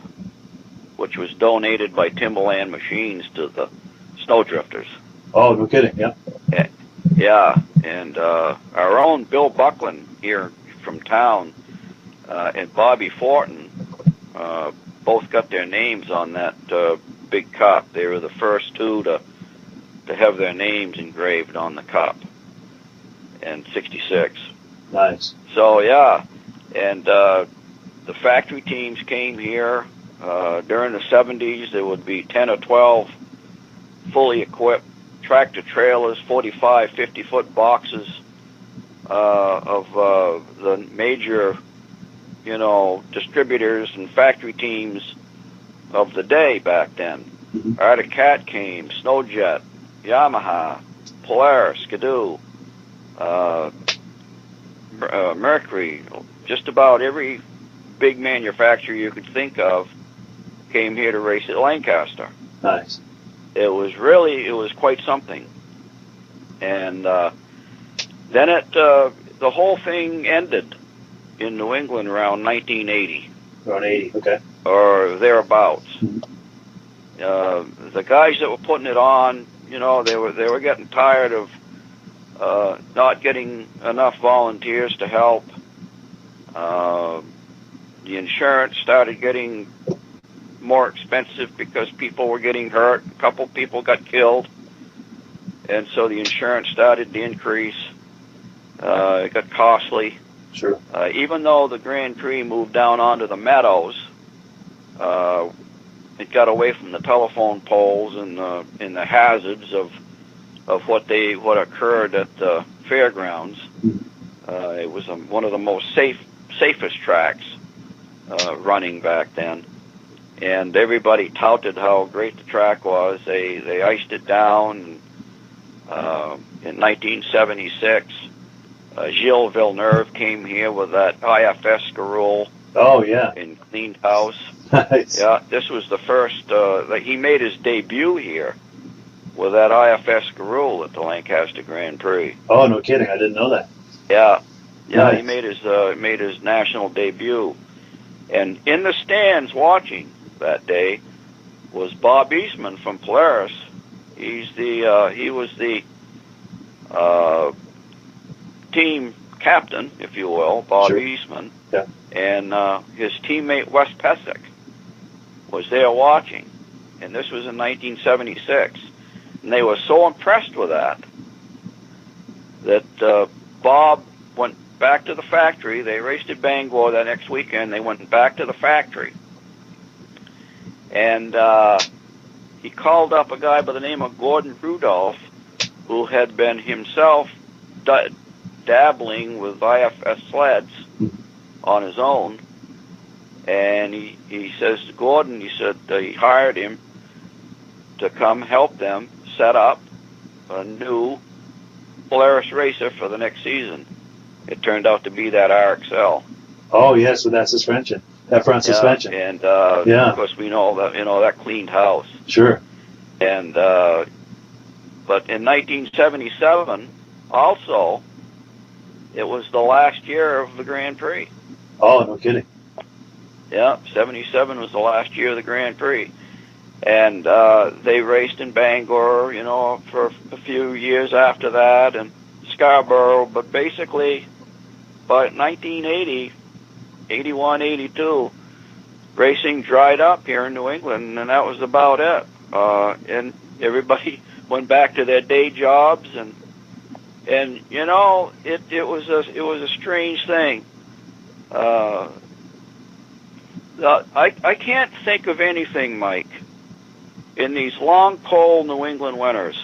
which was donated by Timberland Machines to the Snowdrifters. Oh, no kidding, yeah. Yeah, and our own Bill Buckland here from town and Bobby Fortin both got their names on that big cup. They were the first two to have their names engraved on the cup in '66. Nice. So yeah, and the factory teams came here during the '70s. There would be 10 or 12 fully equipped tractor trailers, 45, 50-foot boxes of the major, distributors and factory teams of the day back then. Mm-hmm. Arctic Cat came, Snowjet, Yamaha, Polaris, Skidoo, Mercury, just about every big manufacturer you could think of came here to race at Lancaster. Nice. It was quite something. And then the whole thing ended in New England around 1980. Around 80, okay. Or thereabouts. Mm-hmm. The guys that were putting it on, they were getting tired of not getting enough volunteers to help. The insurance started getting more expensive because people were getting hurt. A couple people got killed, and so the insurance started to increase. It got costly. Sure. Even though the Grand Prix moved down onto the meadows, it got away from the telephone poles and the hazards of what occurred at the fairgrounds. It was one of the most safest tracks running back then. And everybody touted how great the track was. They iced it down. In 1976, Gilles Villeneuve came here with that IFS Scarole. Oh, yeah. And cleaned house. Nice. Yeah, this was the first. He made his debut here with that IFS Scarole at the Lancaster Grand Prix. Oh, no kidding. I didn't know that. Yeah. Nice. He made his national debut. And in the stands watching that day was Bob Eastman from Polaris. He was the team captain, if you will, Bob Sure. Eastman. Yeah. And his teammate Wes Pesic was there watching. And this was in 1976. And they were so impressed with that that Bob went back to the factory. They raced at Bangor that next weekend. They went back to the factory. And he called up a guy by the name of Gordon Rudolph, who had been himself dabbling with IFS sleds on his own. And he says to Gordon, he said he hired him to come help them set up a new Polaris racer for the next season. It turned out to be that RXL. Oh, yes, with that suspension, that front suspension. And of course we know that that cleaned house. Sure. And but in 1977, also, it was the last year of the Grand Prix. Oh, no kidding. Yeah, 77 was the last year of the Grand Prix. And they raced in Bangor, for a few years after that, and Scarborough. But basically, by 1980, 81, 82, racing dried up here in New England, and that was about it. And everybody went back to their day jobs, and it was a strange thing. I can't think of anything, Mike, in these long, cold New England winters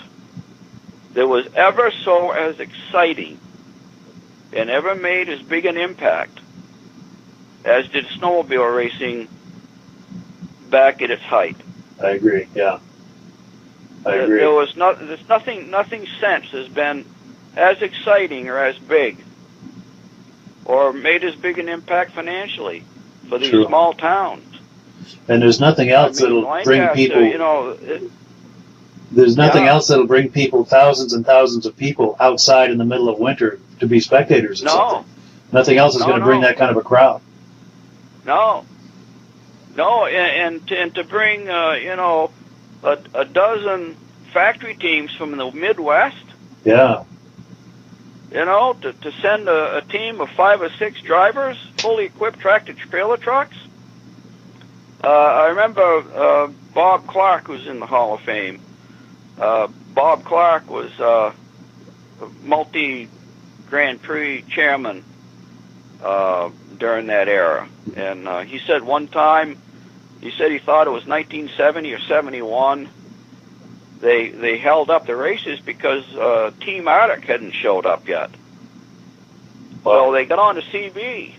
that was ever so as exciting and ever made as big an impact as did snowmobile racing back at its height. I agree. Yeah, I agree. There's nothing since has been as exciting or as big or made as big an impact financially for these small towns. And there's nothing else that'll bring people. There's nothing else that'll bring people, thousands and thousands of people, outside in the middle of winter to be spectators. Something. Nothing else is going to bring that kind of a crowd. No, and to bring a dozen factory teams from the Midwest. Yeah. To send a team of 5 or 6 drivers, fully equipped tractor-trailer trucks. I remember Bob Clark was in the Hall of Fame. Bob Clark was a multi-Grand Prix chairman during that era. And he said one time, he thought it was 1970 or 71, they held up the races because Team Arctic hadn't showed up yet. So they got on the CB,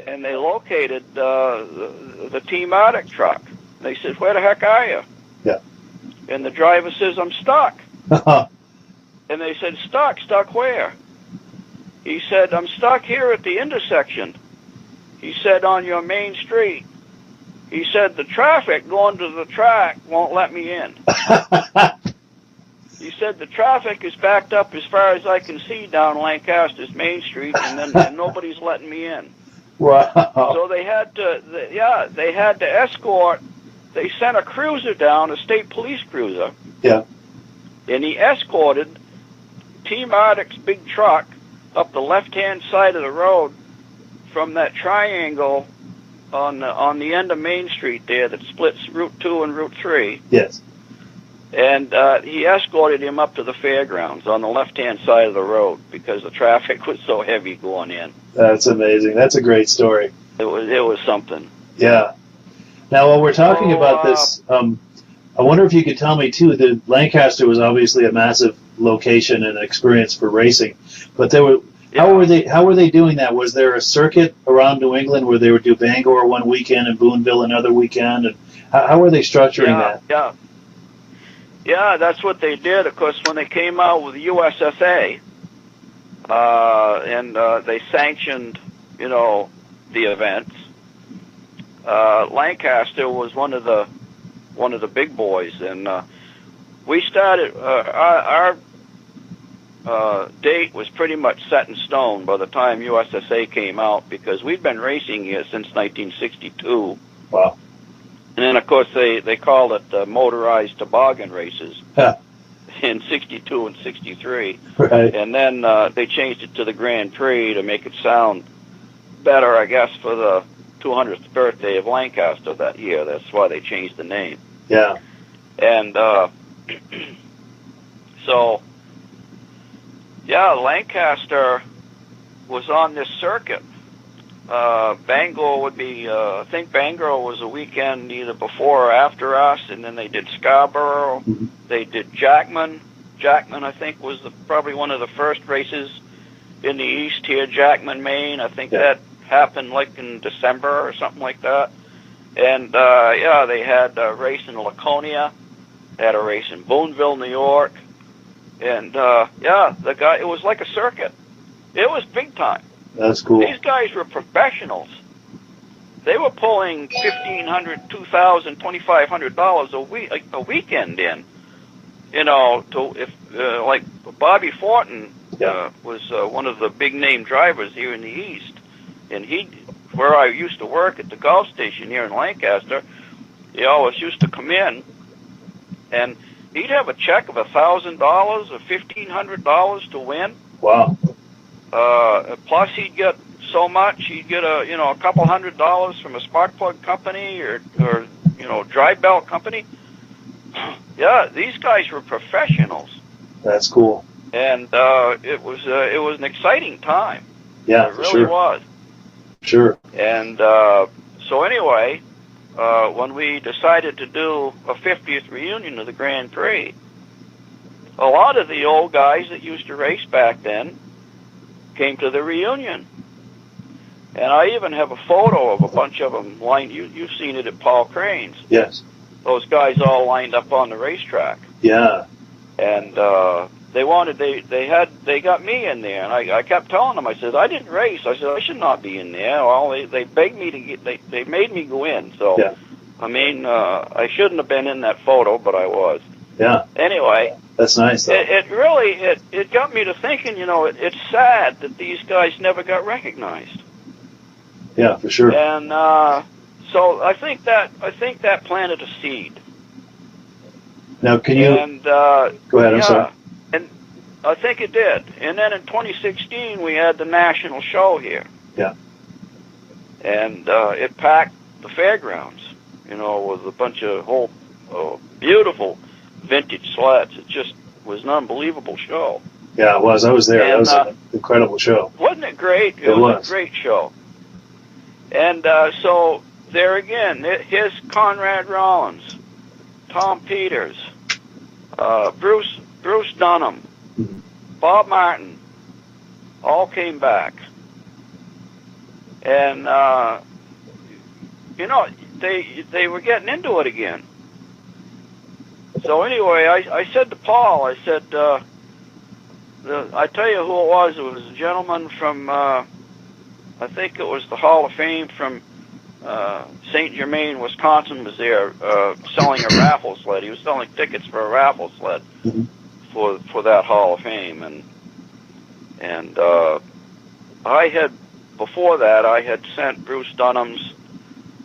and they located the Team Arctic truck. They said, "Where the heck are you?" Yeah. And the driver says, "I'm stuck." And they said, Stuck where?" He said, "I'm stuck here at the intersection." He said, "On your main street." He said, "The traffic going to the track won't let me in." He said, "The traffic is backed up as far as I can see down Lancaster's Main Street, and nobody's letting me in." Wow. So they had to escort. They sent a cruiser down, a state police cruiser. Yeah. And he escorted Team Arctic's big truck up the left-hand side of the road from that triangle on the end of Main Street there that splits Route 2 and Route 3. Yes. And he escorted him up to the fairgrounds on the left-hand side of the road because the traffic was so heavy going in. That's amazing. That's a great story. It was something. Yeah. Now, while we're talking about this, I wonder if you could tell me, too, that Lancaster was obviously a massive location and experience for racing, but there were... How were they doing that? Was there a circuit around New England where they would do Bangor one weekend and Boonville another weekend? And how were they structuring that? Yeah, that's what they did. Of course, when they came out with the USSA, and they sanctioned, the events, Lancaster was one of the big boys, and we started our date was pretty much set in stone by the time USSA came out because we'd been racing here since 1962. Wow. And then, of course, they called it motorized toboggan races in 62 and 63. Right. And then they changed it to the Grand Prix to make it sound better, I guess, for the 200th birthday of Lancaster that year. That's why they changed the name. Yeah. And so... Yeah, Lancaster was on this circuit. Bangor would be, I think Bangor was a weekend either before or after us, and then they did Scarborough. Mhm. They did Jackman. Jackman, I think, was probably one of the first races in the east here, Jackman, Maine. I think that happened like in December or something like that. And, yeah, they had a race in Laconia. They had a race in Boonville, New York. And, yeah, it was like a circuit. It was big time. That's cool. These guys were professionals. They were pulling $1,500, $2,000, $2,500 a weekend in. You know, like Bobby Fortin was one of the big name drivers here in the East, and where I used to work at the golf station here in Lancaster, he always used to come in, and he'd have a check of $1,000 or $1,500 to win. Wow. Plus he'd get so much, he'd get a couple $100 from a spark plug company or dry belt company. Yeah, these guys were professionals. That's cool. And it was an exciting time. Yeah, it really was. Sure. And so anyway, when we decided to do a 50th reunion of the Grand Prix, a lot of the old guys that used to race back then came to the reunion. And I even have a photo of a bunch of them lined. You've seen it at Paul Cranes. Yes. Those guys all lined up on the racetrack. Yeah. And they got me in there, and I kept telling them, I said, I didn't race. I said, I should not be in there. Well, they begged me to they made me go in. So, I mean, I shouldn't have been in that photo, but I was. Yeah. Anyway. That's nice, though. It really got me to thinking, it's sad that these guys never got recognized. Yeah, for sure. And so I think that planted a seed. Now, can you... And, go ahead, I'm sorry. And I think it did. And then in 2016, we had the national show here. Yeah. And it packed the fairgrounds, with a bunch of whole beautiful vintage sleds. It just was an unbelievable show. Yeah, it was. I was there. That was an incredible show. Wasn't it great? It was a great show. And so there again, here's Conrad Rollins, Tom Peters, Bruce Dunham, mm-hmm. Bob Martin, all came back. And they were getting into it again. So anyway, I said to Paul, I said, I tell you who it was. It was a gentleman from, I think it was the Hall of Fame from St. Germain, Wisconsin, was there selling a raffle sled. He was selling tickets for a raffle sled mm-hmm. for that Hall of Fame. And I had, before that, I had sent Bruce Dunham's,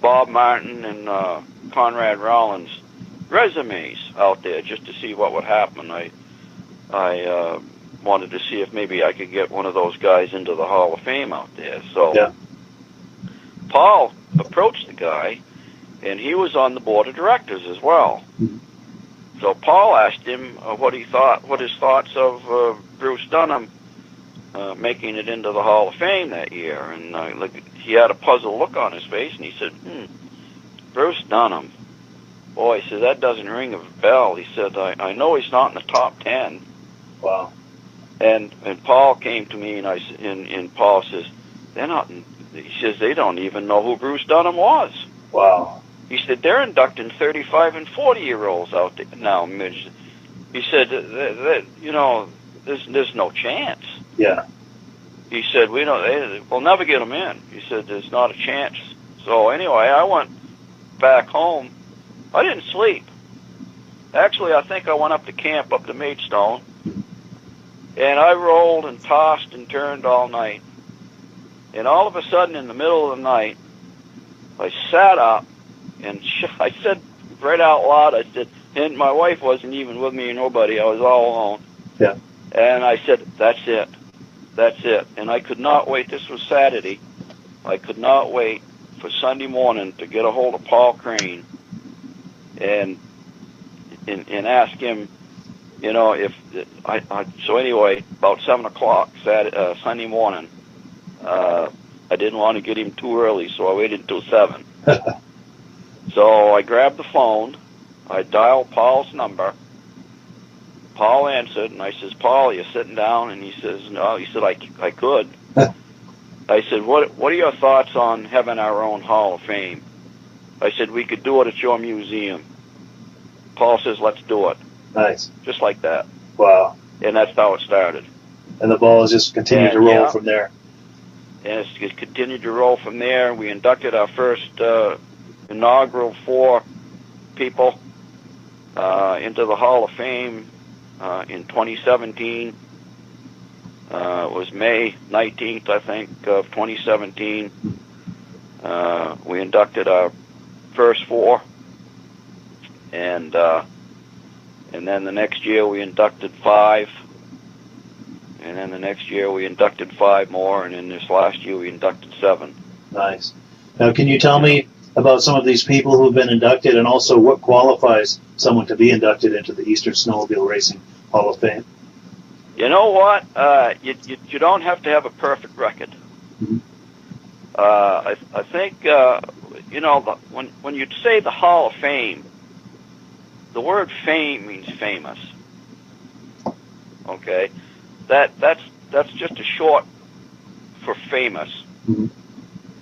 Bob Martin, and Conrad Rollins resumes out there just to see what would happen. I wanted to see if maybe I could get one of those guys into the Hall of Fame out there. So Paul approached the guy, and he was on the board of directors as well. Mm-hmm. So Paul asked him what his thoughts of Bruce Dunham making it into the Hall of Fame that year. And he had a puzzled look on his face, and he said, Bruce Dunham. Boy, he said, that doesn't ring a bell. He said, I know he's not in the top 10. Wow. And Paul came to me, and Paul says, they're not. He says they don't even know who Bruce Dunham was. Wow. He said they're inducting 35 and 40-year-olds out there now, Midge. He said there's no chance. Yeah. He said we'll never get them in. He said there's not a chance. So anyway, I went back home. I didn't sleep. Actually, I think I went up to camp up to Maidstone, and I rolled and tossed and turned all night. And all of a sudden, in the middle of the night, I sat up, and I said right out loud, I said, and my wife wasn't even with me or nobody, I was all alone. Yeah. And I said, that's it. That's it. And I could not wait. This was Saturday. I could not wait for Sunday morning to get a hold of Paul Crane and ask him, you know, if so anyway, about 7 o'clock Sunday morning, I didn't want to get him too early, so I waited until 7. So I grabbed the phone, I dialed Paul's number. Paul answered, and I says, "Paul, you're sitting down?" And he says, "No." He said, I could. I said, what are your thoughts on having our own Hall of Fame? I said, we could do it at your museum. Paul says, let's do it. Nice. Just like that. Wow. And that's how it started. And the ball has just continued to roll from there. And it's continued to roll from there. We inducted our first inaugural 4 people into the Hall of Fame in 2017. It was May 19th, I think, of 2017. We inducted our first 4, and then the next year we inducted 5, and then the next year we inducted 5 more, and in this last year we inducted 7. Nice. Now, can you tell me about some of these people who've been inducted, and also what qualifies someone to be inducted into the Eastern Snowmobile Racing Hall of Fame? You know what? You don't have to have a perfect record. Mm-hmm. I think you know, when you say the Hall of Fame, the word fame means famous. Okay, that's just a short for famous. Mm-hmm.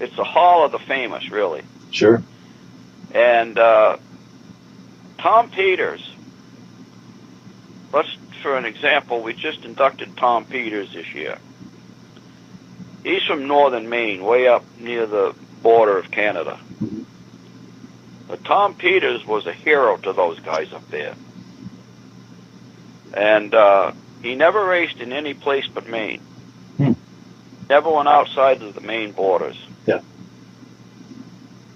It's the Hall of the Famous, really. Sure. And Tom Peters. For an example, we just inducted Tom Peters this year. He's from northern Maine, way up near the border of Canada. Mm-hmm. But Tom Peters was a hero to those guys up there. And he never raced in any place but Maine. Never went outside of the Maine borders. Yeah.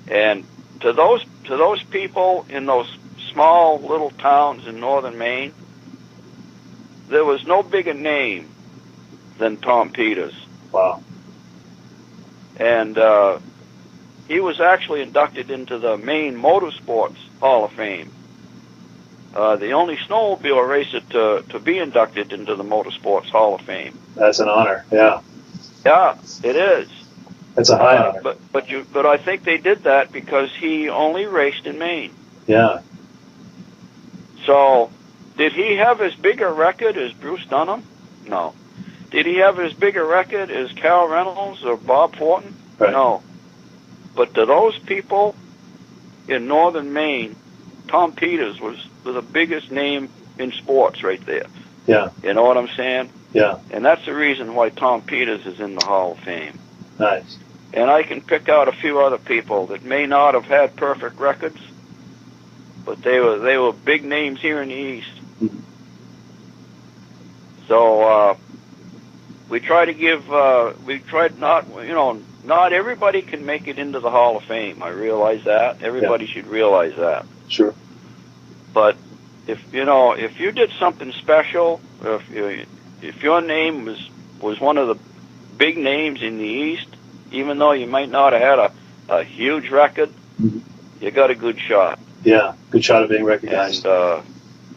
And to those people in those small little towns in northern Maine, there was no bigger name than Tom Peters. Wow. And he was actually inducted into the Maine Motorsports Hall of Fame. The only snowmobile racer to be inducted into the Motorsports Hall of Fame. That's an honor. Yeah. Yeah, it is. That's a high honor. But I think they did that because he only raced in Maine. Yeah. So, did he have as big a record as Bruce Dunham? No. Did he have as big a record as Cal Reynolds or Bob Fortin? Right. No. But to those people in northern Maine, Tom Peters was the biggest name in sports right there. Yeah. You know what I'm saying? Yeah. And that's the reason why Tom Peters is in the Hall of Fame. Nice. And I can pick out a few other people that may not have had perfect records, but they were big names here in the East. Mm-hmm. So we try to give, not everybody can make it into the Hall of Fame. I realize that. Everybody should realize that. Sure. But if you did something special, if your name was one of the big names in the East, even though you might not have had a huge record, mm-hmm. you got a good shot. Yeah, good shot of being recognized. And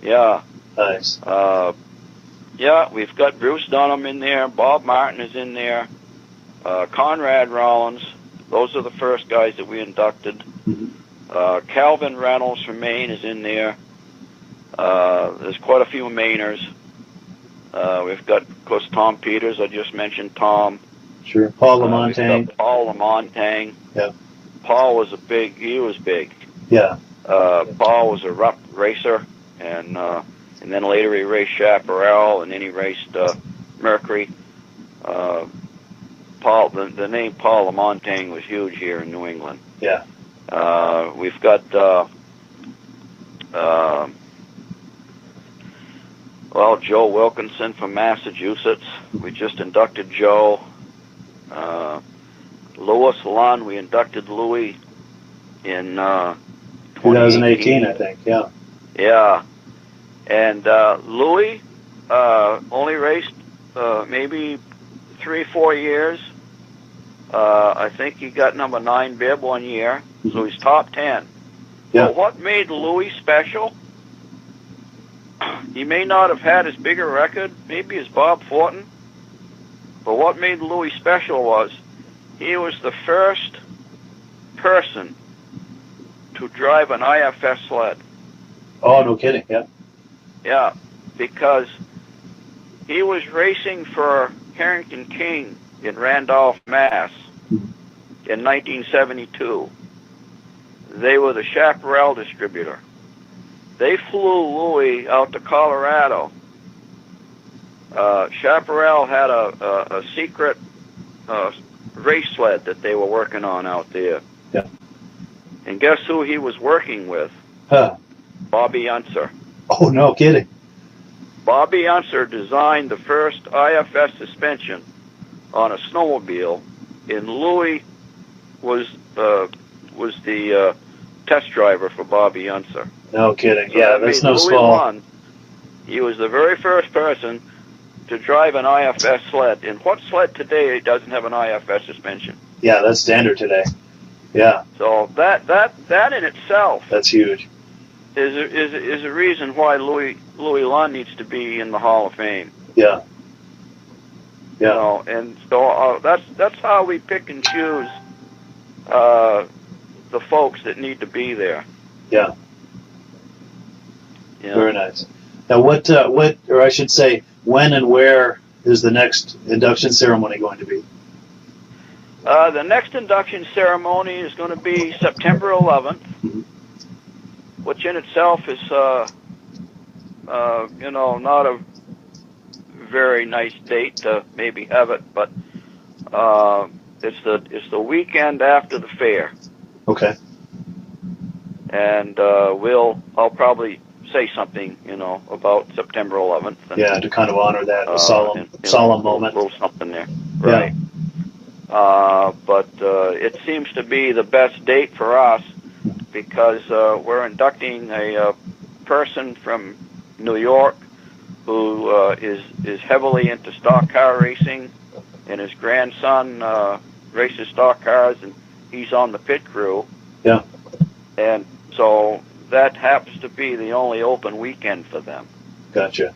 yeah. Nice. Yeah, we've got Bruce Dunham in there. Bob Martin is in there. Conrad Rollins. Those are the first guys that we inducted. Mm-hmm. Calvin Reynolds from Maine is in there. There's quite a few Mainers. We've got, of course, Tom Peters. I just mentioned Tom. Sure. Paul Lamontagne. Paul Lamontagne. Yeah. Paul was he was big. Yeah. Paul was a rough racer, and then later he raced Chaparral, and then he raced Mercury. The name Paul Lamontagne was huge here in New England. Yeah. We've got Joe Wilkinson from Massachusetts. We just inducted Joe. Louis Lunn, we inducted Louis in 2018, I think. Yeah. Yeah. And Louis only raced maybe 3-4 years. I think he got number 9 bib one year, so he's top 10. Yeah. But what made Louis special? he may not have had as big a record, maybe as Bob Fortin, but what made Louis special was he was the first person to drive an IFS sled. Oh, no kidding. Yeah. Yeah, because he was racing for Harrington King in Randolph, Mass. in 1972. They were the Chaparral distributor. They flew Louis out to Colorado. Chaparral had a secret race sled that they were working on out there. Yeah. And guess who he was working with? Huh. Bobby Unser. Oh, no kidding. Bobby Unser designed the first IFS suspension on a snowmobile, and Louis was the test driver for Bobby Unser. No kidding. So Yeah, that's no Louis small. won. He was the very first person to drive an IFS sled. And what sled today doesn't have an IFS suspension? Yeah, that's standard today. Yeah. So that in itself That's huge. is a reason why Louis Lund needs to be in the Hall of Fame. Yeah. Yeah. You know, and so that's how we pick and choose the folks that need to be there. Yeah. You know? Very nice. Now, what, or I should say, when and where is the next induction ceremony going to be? The next induction ceremony is going to be September 11th, which in itself is, not a very nice date to maybe have it, but it's the weekend after the fair, Okay. and I'll probably say something, about September 11th. And, Yeah, to kind of honor that a solemn moment. A little something there, right? But it seems to be the best date for us because we're inducting a person from New York who is heavily into stock car racing, and his grandson races stock cars, and he's on the pit crew. Yeah. And so that happens to be the only open weekend for them. Gotcha.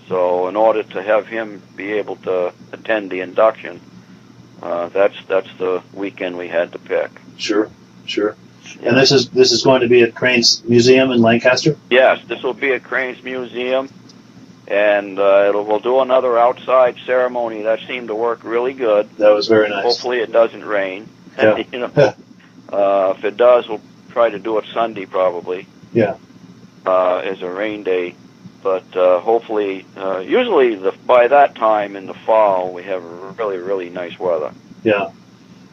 So in order to have him be able to attend the induction, that's the weekend we had to pick. Sure. And this is going to be at Cranes Museum in Lancaster? Yes, this will be at Cranes Museum, and we'll do another outside ceremony. That seemed to work really good. That was very nice. Hopefully it doesn't rain. Yeah. If it does, we'll try to do it Sunday probably. Yeah. As a rain day. But hopefully, usually by that time in the fall, we have really, really nice weather. Yeah.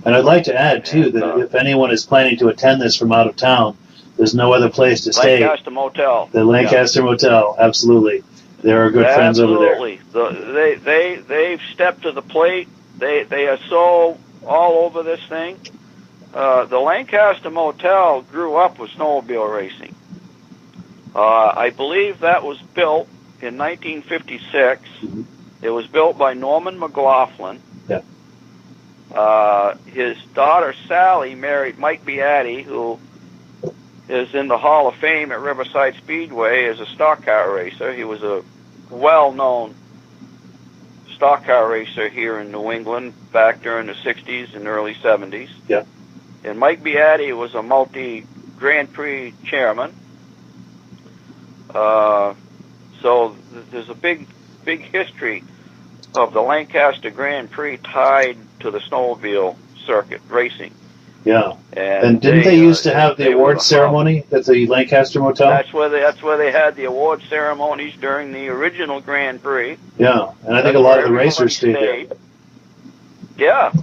And I'd like to add, too, that if anyone is planning to attend this from out of town, there's no other place to stay. Lancaster Motel. The Lancaster Motel, absolutely. There are good friends over there. Absolutely. They've stepped to the plate. They are so all over this thing. The Lancaster Motel grew up with snowmobile racing. I believe that was built in 1956. Mm-hmm. It was built by Norman McLaughlin. Yeah. His daughter Sally married Mike Beatty, who is in the Hall of Fame at Riverside Speedway as a stock car racer. He was a well-known stock car racer here in New England back during the 60s and early 70s. Yeah. And Mike Beatty was a multi-Grand Prix chairman. So there's a big history of the Lancaster Grand Prix tied to the snowmobile circuit racing. Yeah. And didn't they used to have the award ceremony at the Lancaster Motel? That's where they had the award ceremonies during the original Grand Prix. Yeah, and I think a lot of the racers stayed there. Yeah.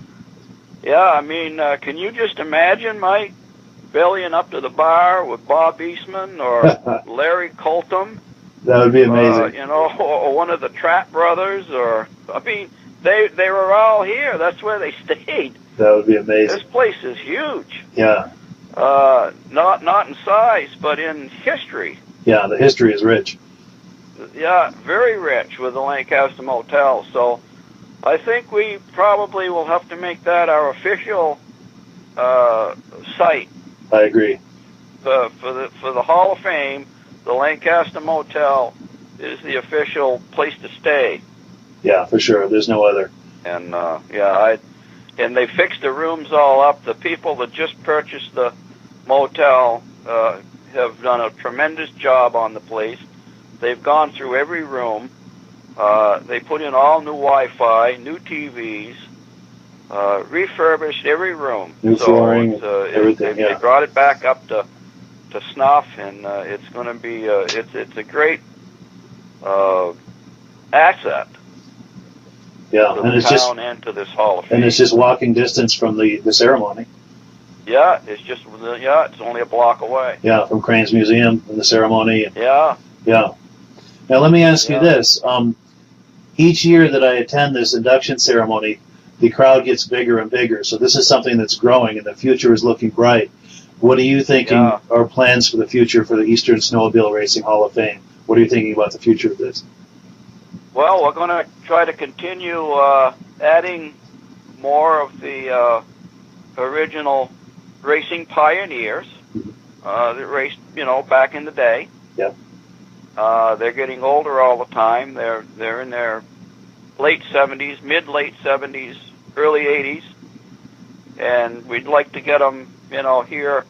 Yeah, I mean, can you just imagine, Mike, bellying up to the bar with Bob Eastman or Larry Coltham? That would be amazing. Or one of the Trapp brothers, they were all here. That's where they stayed. That would be amazing. This place is huge. Yeah. Not in size, but in history. Yeah, the history is rich. Yeah, very rich with the Lancaster Motel. So I think we probably will have to make that our official site. I agree. For the Hall of Fame, the Lancaster Motel is the official place to stay. Yeah, for sure. There's no other. And and they fixed the rooms all up. The people that just purchased the motel have done a tremendous job on the place. They've gone through every room. They put in all new Wi-Fi, new TVs, refurbished every room. New flooring, everything. They brought it back up to snuff, and it's going to be it's a great asset. Yeah, to and the it's just town and to this Hall of Fame. and it's just walking distance from the ceremony. Yeah, it's only a block away. Yeah, from Cranes Museum and the ceremony. Yeah. Yeah. Now let me ask you this: each year that I attend this induction ceremony, the crowd gets bigger and bigger. So this is something that's growing, and the future is looking bright. What are you thinking are plans for the future for the Eastern Snowmobile Racing Hall of Fame? What are you thinking about the future of this? Well, we're going to try to continue adding more of the original racing pioneers that raced, back in the day. Yeah. They're getting older all the time. They're in their late 70s, mid-late 70s, early 80s, and we'd like to get them, here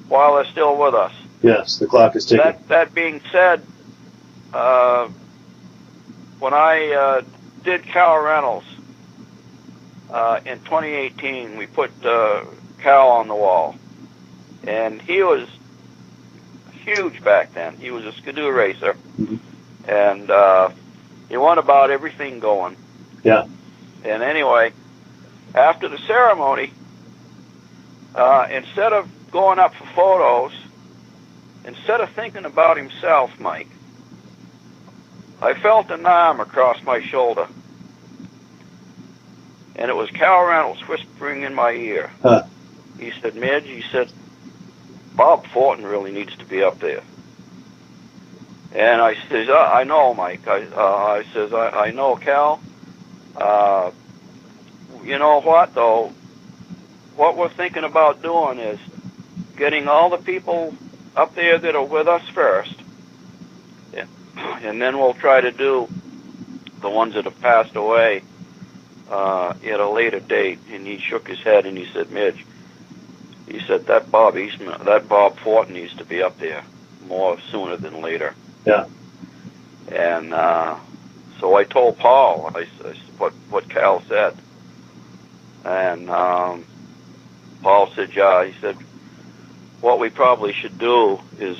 while they're still with us. Yes, the clock is ticking. That being said, when I did Cal Reynolds in 2018, we put Cal on the wall, and he was huge back then. He was a skidoo racer, and he won about everything going. Yeah. And anyway, after the ceremony, instead of going up for photos, instead of thinking about himself, Mike, I felt an arm across my shoulder, and it was Cal Reynolds whispering in my ear. He said, Midge, he said, Bob Fortin really needs to be up there. And I says, I know, Mike. I says, I know, Cal. You know what, though? What we're thinking about doing is getting all the people up there that are with us first, and then we'll try to do the ones that have passed away at a later date. And he shook his head and he said, Midge, he said, that Bob Fortin needs to be up there more sooner than later. Yeah. And so I told Paul what Cal said. And Paul said, yeah. He said, what we probably should do is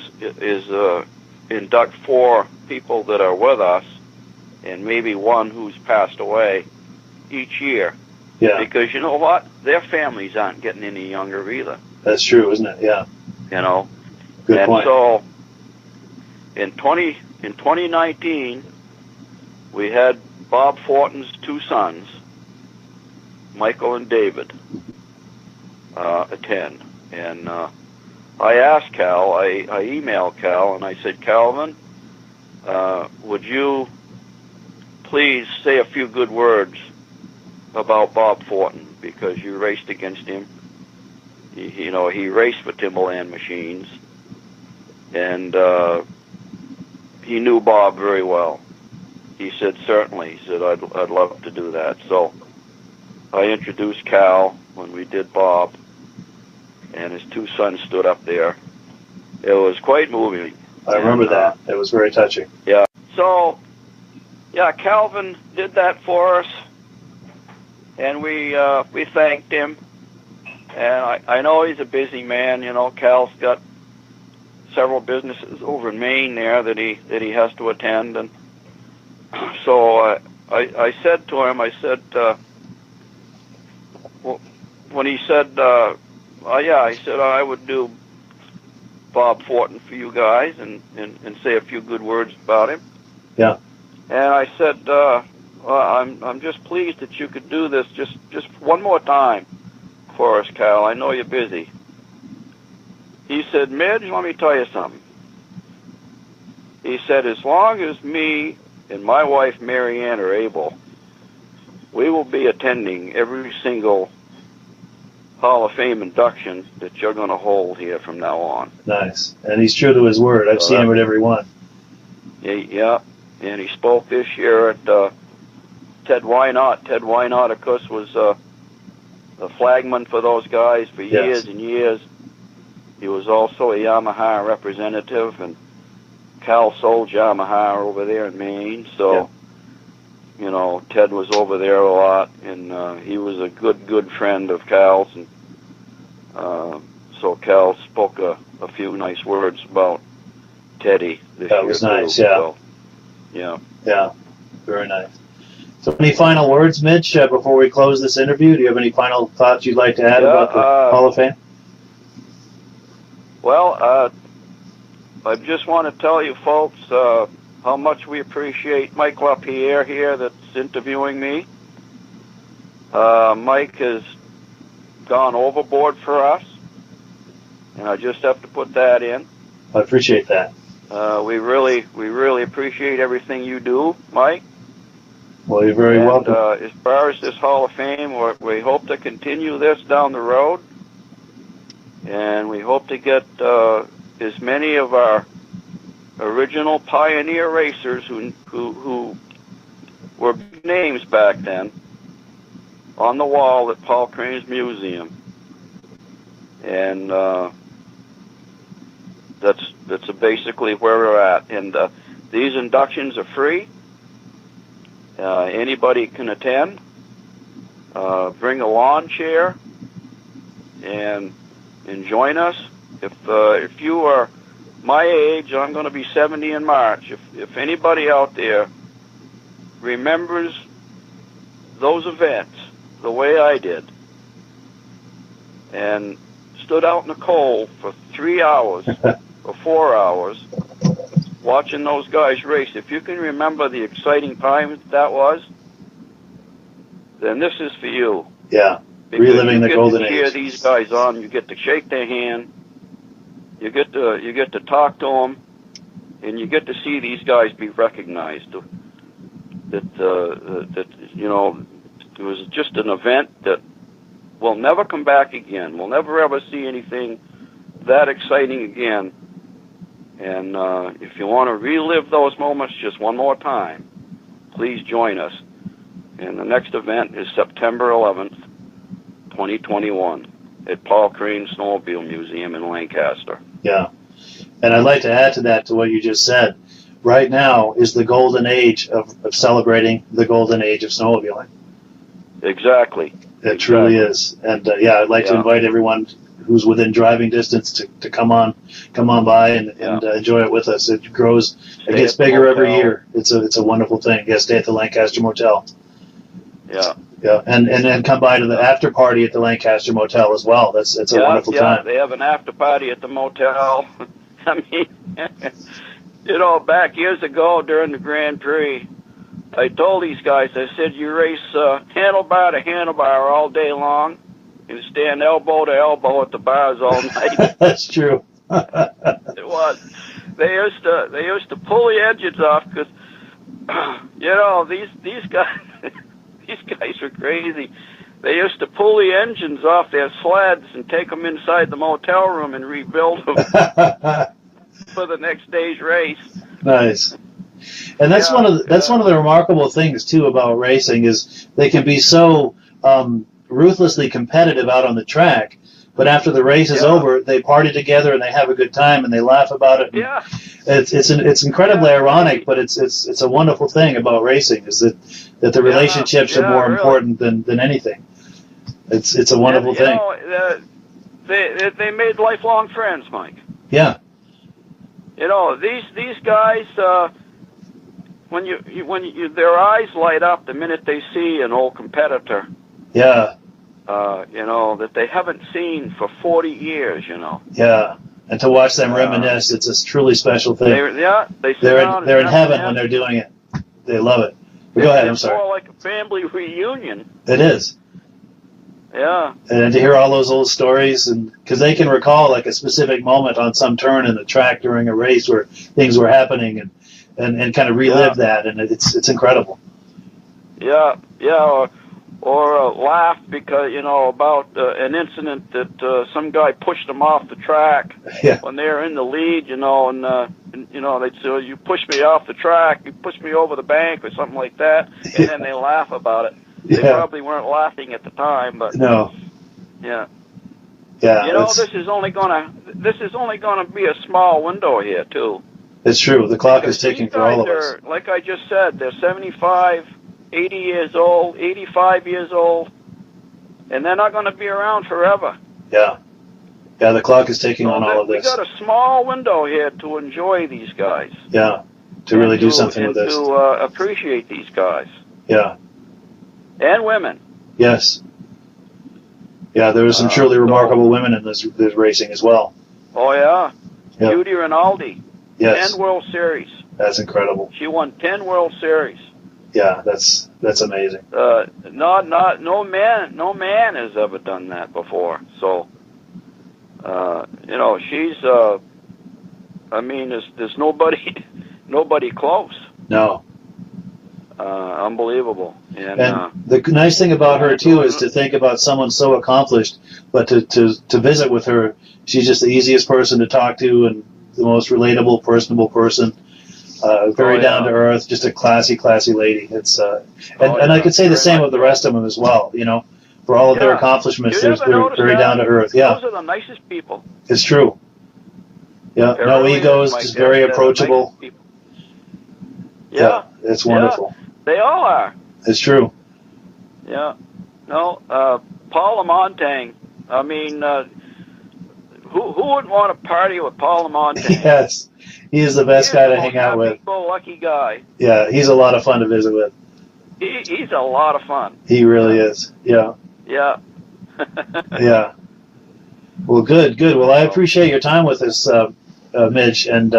induct 4 people that are with us and maybe one who's passed away each year. Yeah. Because you know what? Their families aren't getting any younger either. That's true, isn't it? Yeah. Good point. So in 2019, we had Bob Fortin's 2 sons, Michael and David, attend. And I asked Cal, I emailed Cal, and I said, Calvin, would you please say a few good words about Bob Fortin, because you raced against him. He raced for Timberland Machines, and he knew Bob very well. He said, certainly. He said, I'd love to do that. So I introduced Cal when we did Bob, and his 2 sons stood up there. It was quite moving. I remember that. It was very touching. Yeah. So, yeah, Calvin did that for us, and we thanked him. And I know he's a busy man. Cal's got several businesses over in Maine there that he has to attend, and so I said to him, I said, when he said, yeah, he said, I would do Bob Fortin for you guys and say a few good words about him. Yeah. And I said, I'm just pleased that you could do this just one more time for us, Cal. I know you're busy. He said, Midge, let me tell you something. He said, as long as me and my wife Mary Ann are able, we will be attending every single Hall of Fame induction that you're going to hold here from now on. Nice. And he's true to his word. I've seen him at every one. Yeah. And he spoke this year at Ted Wynot. Ted Wynot, of course, was the flagman for those guys for years and years. He was also a Yamaha representative, and Cal sold Yamaha over there in Maine. So, you know, Ted was over there a lot, and he was a good friend of Cal's. And so Cal spoke a few nice words about Teddy this year. That was nice, too. So, yeah. Yeah, very nice. So any final words, Midge, before we close this interview? Do you have any final thoughts you'd like to add about the Hall of Fame? Well, I just want to tell you folks how much we appreciate Mike Lapierre here that's interviewing me. Mike has gone overboard for us, and I just have to put that in. I appreciate that. We really appreciate everything you do, Mike. Well, you're very welcome. As far as this Hall of Fame, we hope to continue this down the road, and we hope to get as many of our original pioneer racers who were big names back then on the wall at Paul Cranes Museum, and that's basically where we're at. And these inductions are free. Anybody can attend. Bring a lawn chair and join us. If you are my age, I'm going to be 70 in March. If anybody out there remembers those events the way I did, and stood out in the cold for 3 hours or 4 hours watching those guys race, if you can remember the exciting time that was, then this is for you. Yeah, because reliving the golden age. You get to cheer these guys on. You get to shake their hand. You get to talk to them, and you get to see these guys be recognized. That you know, it was just an event that will never come back again. We'll never ever see anything that exciting again. And if you want to relive those moments just one more time, please join us. And the next event is September 11th, 2021, at Paul Cranes Snowmobile Museum in Lancaster. Yeah. And I'd like to add to that, to what you just said. Right now is the golden age of celebrating the golden age of snowmobiling. Exactly. It truly is. And I'd like to invite everyone who's within driving distance to come on by and enjoy it with us. It grows, it gets bigger every year. It's a wonderful thing. Yeah, stay at the Lancaster Motel. Yeah. Yeah, and come by to the after party at the Lancaster Motel as well. It's a wonderful time. They have an after party at the motel. I mean, you know, back years ago during the Grand Prix, I told these guys, I said, you race handlebar to handlebar all day long and stand elbow to elbow at the bars all night. That's true. It was. They used to pull the engines off because, you know, these guys. These guys are crazy. They used to pull the engines off their sleds and take them inside the motel room and rebuild them for the next day's race. Nice. And that's one of the remarkable things too about racing is they can be so ruthlessly competitive out on the track, but after the race is over, they party together and they have a good time and they laugh about it. Yeah. It's incredibly ironic, but it's a wonderful thing about racing is that the relationships are more important than anything. It's a wonderful thing. Know, they made lifelong friends, Mike. Yeah. You know, these guys when you their eyes light up the minute they see an old competitor. Yeah. You know, that they haven't seen for 40 years, you know. Yeah. And to watch them reminisce, it's a truly special thing. They're in heaven when they're doing it. They love it. But go ahead, I'm sorry. It's more like a family reunion. It is. Yeah. And to hear all those old stories, and because they can recall like a specific moment on some turn in the track during a race where things were happening and kind of relive that, and it's incredible. Yeah, yeah. or laugh because, you know, about an incident that some guy pushed them off the track Yeah. when they were in the lead, you know, and you know, they'd say, "Oh, you pushed me off the track, you pushed me over the bank," or something like that, and then they laugh about it. They Yeah. probably weren't laughing at the time, but No. yeah. Yeah. You know, this is only gonna be a small window here too. It's true. The clock is Because ticking these for all guys of us. are, like I just said, they're 75, 80 years old, 85 years old, and they're not going to be around forever. Yeah. Yeah, the clock is ticking on all of We this. got a small window here to enjoy these guys. Yeah. To really do something with this. And to appreciate these guys. Yeah. And women. Yes. Yeah, there were some truly remarkable women in this racing as well. Oh, yeah. Yep. Judy Rinaldi. Yes. 10 World Series. That's incredible. She won 10 World Series. Yeah, that's amazing. No man has ever done that before. So, you know, she's. I mean, there's nobody close. No. Unbelievable. And the nice thing about her too is to think about someone so accomplished, but to visit with her, she's just the easiest person to talk to and the most relatable, personable person. Very down to earth, just a classy lady. It's and I could say the same of the rest of them as well. You know, for all of their accomplishments, they're very down to earth. Yeah, those are the nicest people. It's true. Yeah, They're no really egos, just very approachable. Yeah, it's wonderful. Yeah, they all are. It's true. Yeah, no, Paul Lamontagne. I mean, who wouldn't want to party with Paul Lamontagne? Yes. He is the best guy to hang out with. Lucky guy. Yeah, he's a lot of fun to visit with. He's a lot of fun. He really is. Yeah. Yeah. Yeah. Well, good. Well, I appreciate your time with us, Midge, and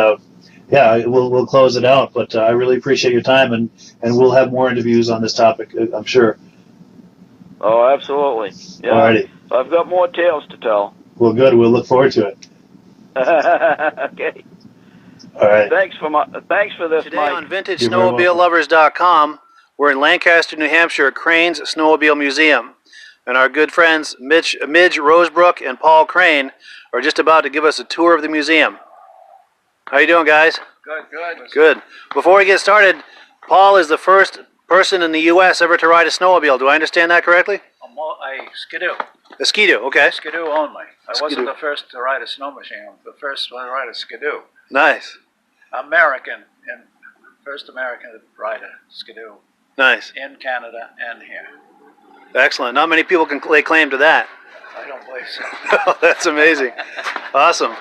yeah, we'll close it out. But I really appreciate your time, and we'll have more interviews on this topic, I'm sure. Oh, absolutely. Yeah. Alrighty. I've got more tales to tell. Well, good. We'll look forward to it. Okay. All right. Thanks for this, Today Mike. on VintageSnowmobileLovers.com, we're in Lancaster, New Hampshire at Cranes Snowmobile Museum. And our good friends Midge Rosebrook and Paul Crane are just about to give us a tour of the museum. How you doing, guys? Good. Before we get started, Paul is the first person in the U.S. ever to ride a snowmobile. Do I understand that correctly? A skidoo. A skidoo, okay. Skidoo only. I wasn't the first to ride a snow machine. I'm the first one to ride a skidoo. Nice. American, and first American to ride a skidoo. Nice. In Canada and here. Excellent. Not many people can lay claim to that. I don't believe so. That's amazing. Awesome.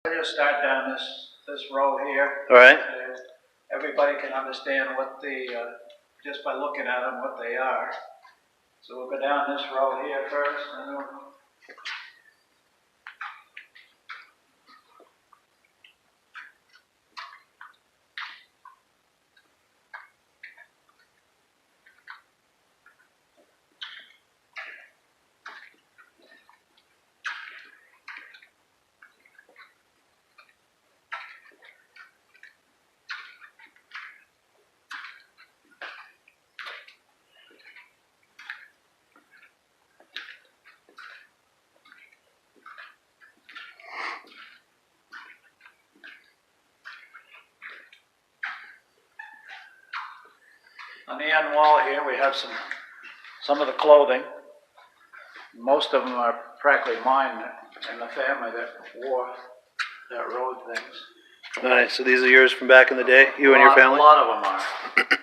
We'll just start down this row here. All right. Everybody can understand what just by looking at them, what they are. So we'll go down this row here first, and we'll on the end wall here, we have some of the clothing. Most of them are practically mine and the family that rode things. Nice. So these are yours from back in the day, you and your family? A lot of them are.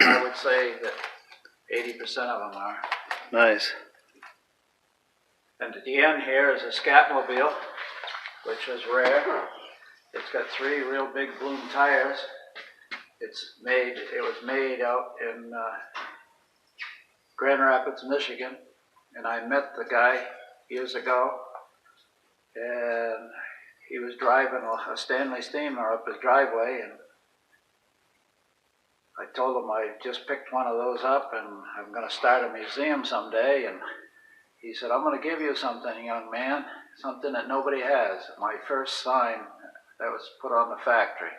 I would say that 80% of them are. Nice. And at the end here is a Scatmobile, which is rare. It's got 3 real big bloom tires. It was made out in Grand Rapids, Michigan, and I met the guy years ago, and he was driving a Stanley steamer up his driveway, and I told him I just picked one of those up and I'm going to start a museum someday. And he said, I'm going to give you something, young man, something that nobody has. My first sign that was put on the factory.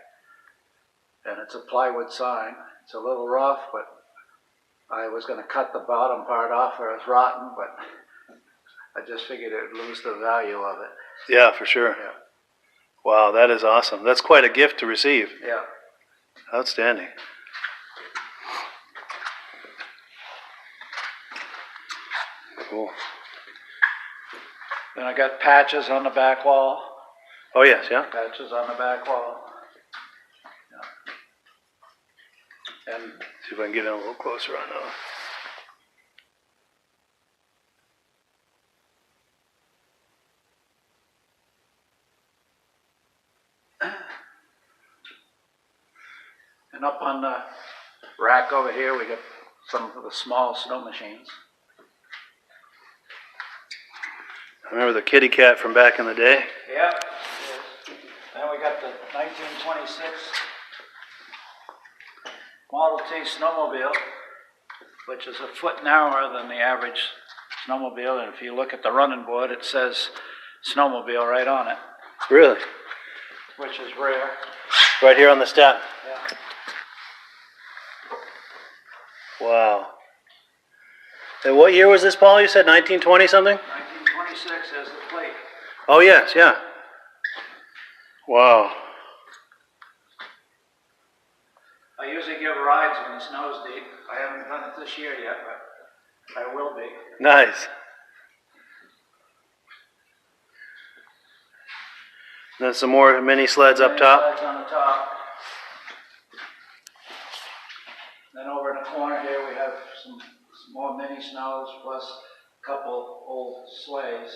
And it's a plywood sign. It's a little rough, but I was going to cut the bottom part off or it's rotten, but I just figured it would lose the value of it. Yeah, for sure. Yeah. Wow, that is awesome. That's quite a gift to receive. Yeah. Outstanding. Cool. Then I got patches on the back wall. Oh, yes, yeah. Patches on the back wall. Yeah. And See if I can get in a little closer on those. And up on the rack over here, we got some of the small snow machines. I remember the kitty cat from back in the day. Yeah. Then we got the 1926 Model T snowmobile, which is a foot narrower than the average snowmobile. And if you look at the running board, it says snowmobile right on it, Really? which is rare. Right here on the step. Yeah. Wow. And what year was this, Paul? You said 1920 something? 1926 as the plate. Oh, yes, yeah. Wow. I usually give rides when the snow's deep. I haven't done it this year yet, but I will be. Nice. Then some more mini sleds up top. Sleds on the top. Then over in the corner here we have some more mini snows plus a couple old sleighs.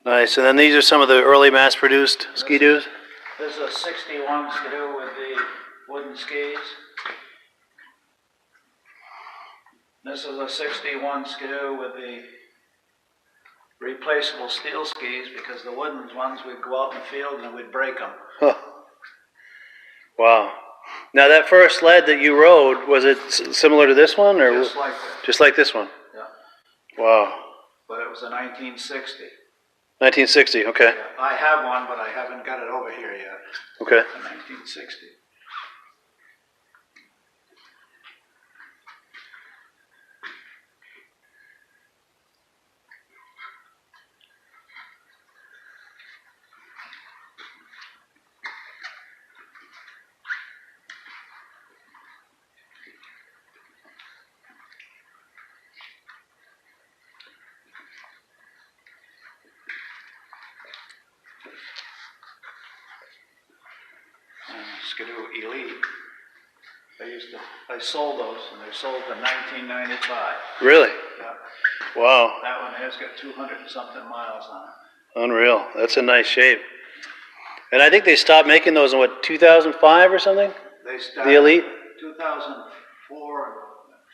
Nice. And then these are some of the early mass-produced ski-doos? This is a 61 skidoo with the wooden skis. This is a 61 skidoo with the replaceable steel skis because the wooden ones we'd go out in the field and we'd break them. Huh. Wow. Now that first sled that you rode, was it similar to this one, or Just like that. just like this one? Yeah. Wow. But it was a 1960. 1960. Okay. Yeah. I have one, but I haven't got it over here yet. Okay. A 1960. Skidoo Elite. I sold those, and they sold in 1995. Really? Yeah. Wow. That one has got 200 and something miles on it. Unreal. That's a nice shape. And I think they stopped making those in what, 2005 or something? They started The Elite? 2004 and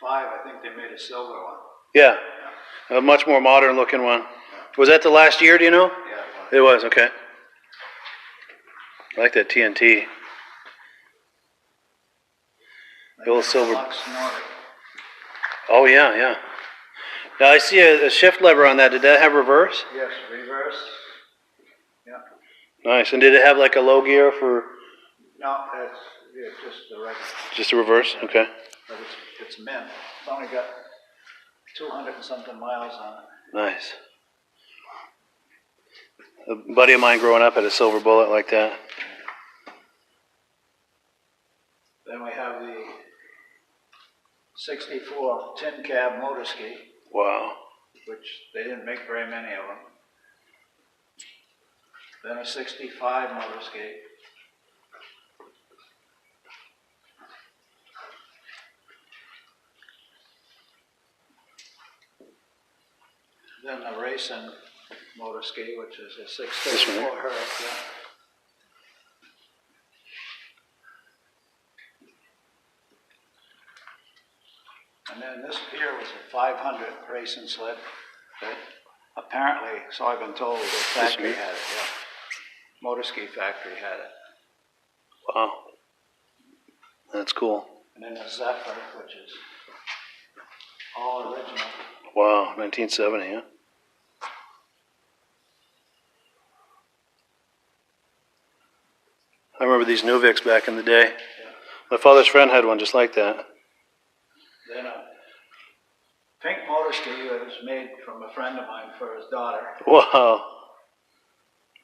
5. I think they made a silver one. Yeah. A much more modern looking one. Was that the last year, do you know? Yeah. It was, okay. I like that TNT. The old silver. Lux Nordic. Oh, yeah, yeah. Now I see a shift lever on that. Did that have reverse? Yes, reverse. Yeah. Nice. And did it have like a low gear for No, it's just the regular. just a reverse? Okay. But it's mint. It's only got 200 and something miles on it. Nice. A buddy of mine growing up had a silver bullet like that. Then we have the 64 tin cab motor ski, Wow. which they didn't make very many of them. Then a 65 motor ski. Then the racing motor ski, which is a 634 Herc. Yeah. And then this here was a 500 racing sled. Okay. apparently, so I've been told, the factory had it, yeah. Motor ski factory had it. Wow. That's cool. And then the Zephyr, which is all original. Wow, 1970, yeah. I remember these Nuvics back in the day. Yeah. My father's friend had one just like that. Then a pink motor ski that was made from a friend of mine for his daughter. Wow.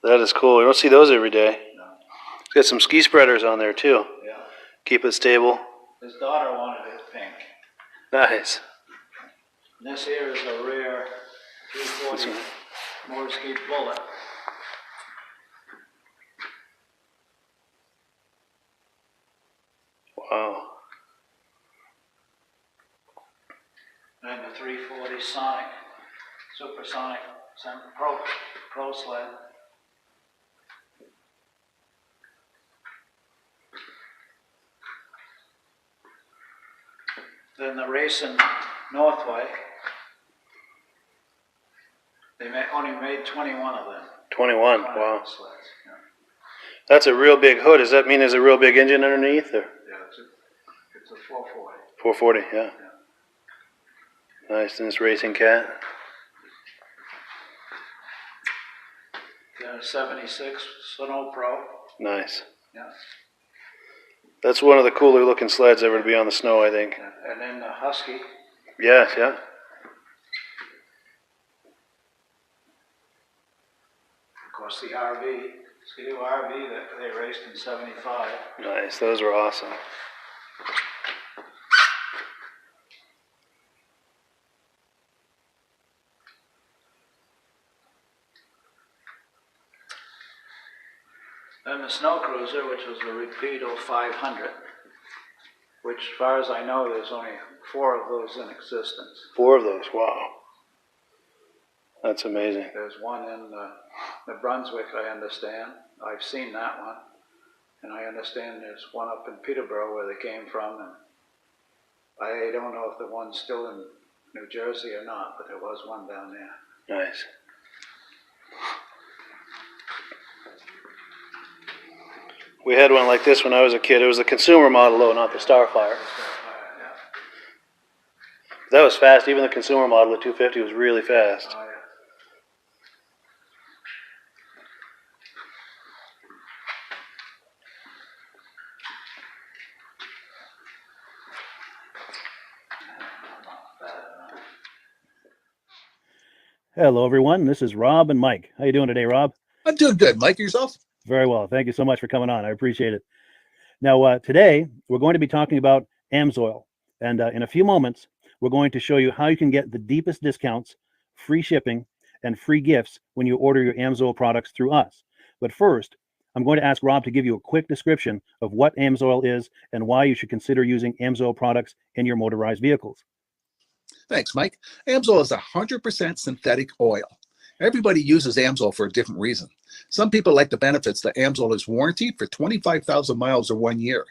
That is cool. You don't see those every day. No. It's got some ski spreaders on there too. Yeah. Keep it stable. His daughter wanted it pink. Nice. And this here is a rare 340 motor ski bullet. Wow. And the 340 Sonic, Supersonic Pro sled. Then the Racing Northway. They only made 21 of them. 21, wow. Sleds, yeah. That's a real big hood. Does that mean there's a real big engine underneath? Or? Yeah, it's a 440. 440, yeah. Nice, and this Racing Cat. Then a 76 Snow Pro. Nice. Yeah. That's one of the cooler looking sleds ever to be on the snow, I think. And then the Husky. Yes, yeah. Of course, the RV, Ski-Doo RV that they raced in 75. Nice, those were awesome. Then the Snow Cruiser, which was a Rapido 500, which, as far as I know, there's only 4 of those in existence. 4 of those, wow. That's amazing. There's one in New Brunswick, I understand. I've seen that one. And I understand there's one up in Peterborough where they came from. And I don't know if the one's still in New Jersey or not, but there was one down there. Nice. We had one like this when I was a kid. It was the consumer model, though, not the Starfire. Yeah. That was fast. Even the consumer model, the 250, was really fast. Oh, yeah. Hello, everyone. This is Rob and Mike. How you doing today, Rob? I'm doing good. Mike, yourself? Very well. Thank you so much for coming on. I appreciate it. Now, today, we're going to be talking about AMSOIL. And in a few moments, we're going to show you how you can get the deepest discounts, free shipping, and free gifts when you order your AMSOIL products through us. But first, I'm going to ask Rob to give you a quick description of what AMSOIL is and why you should consider using AMSOIL products in your motorized vehicles. Thanks, Mike. AMSOIL is 100% synthetic oil. Everybody uses AMSOIL for a different reason. Some people like the benefits that AMSOIL is warranted for 25,000 miles or 1 year.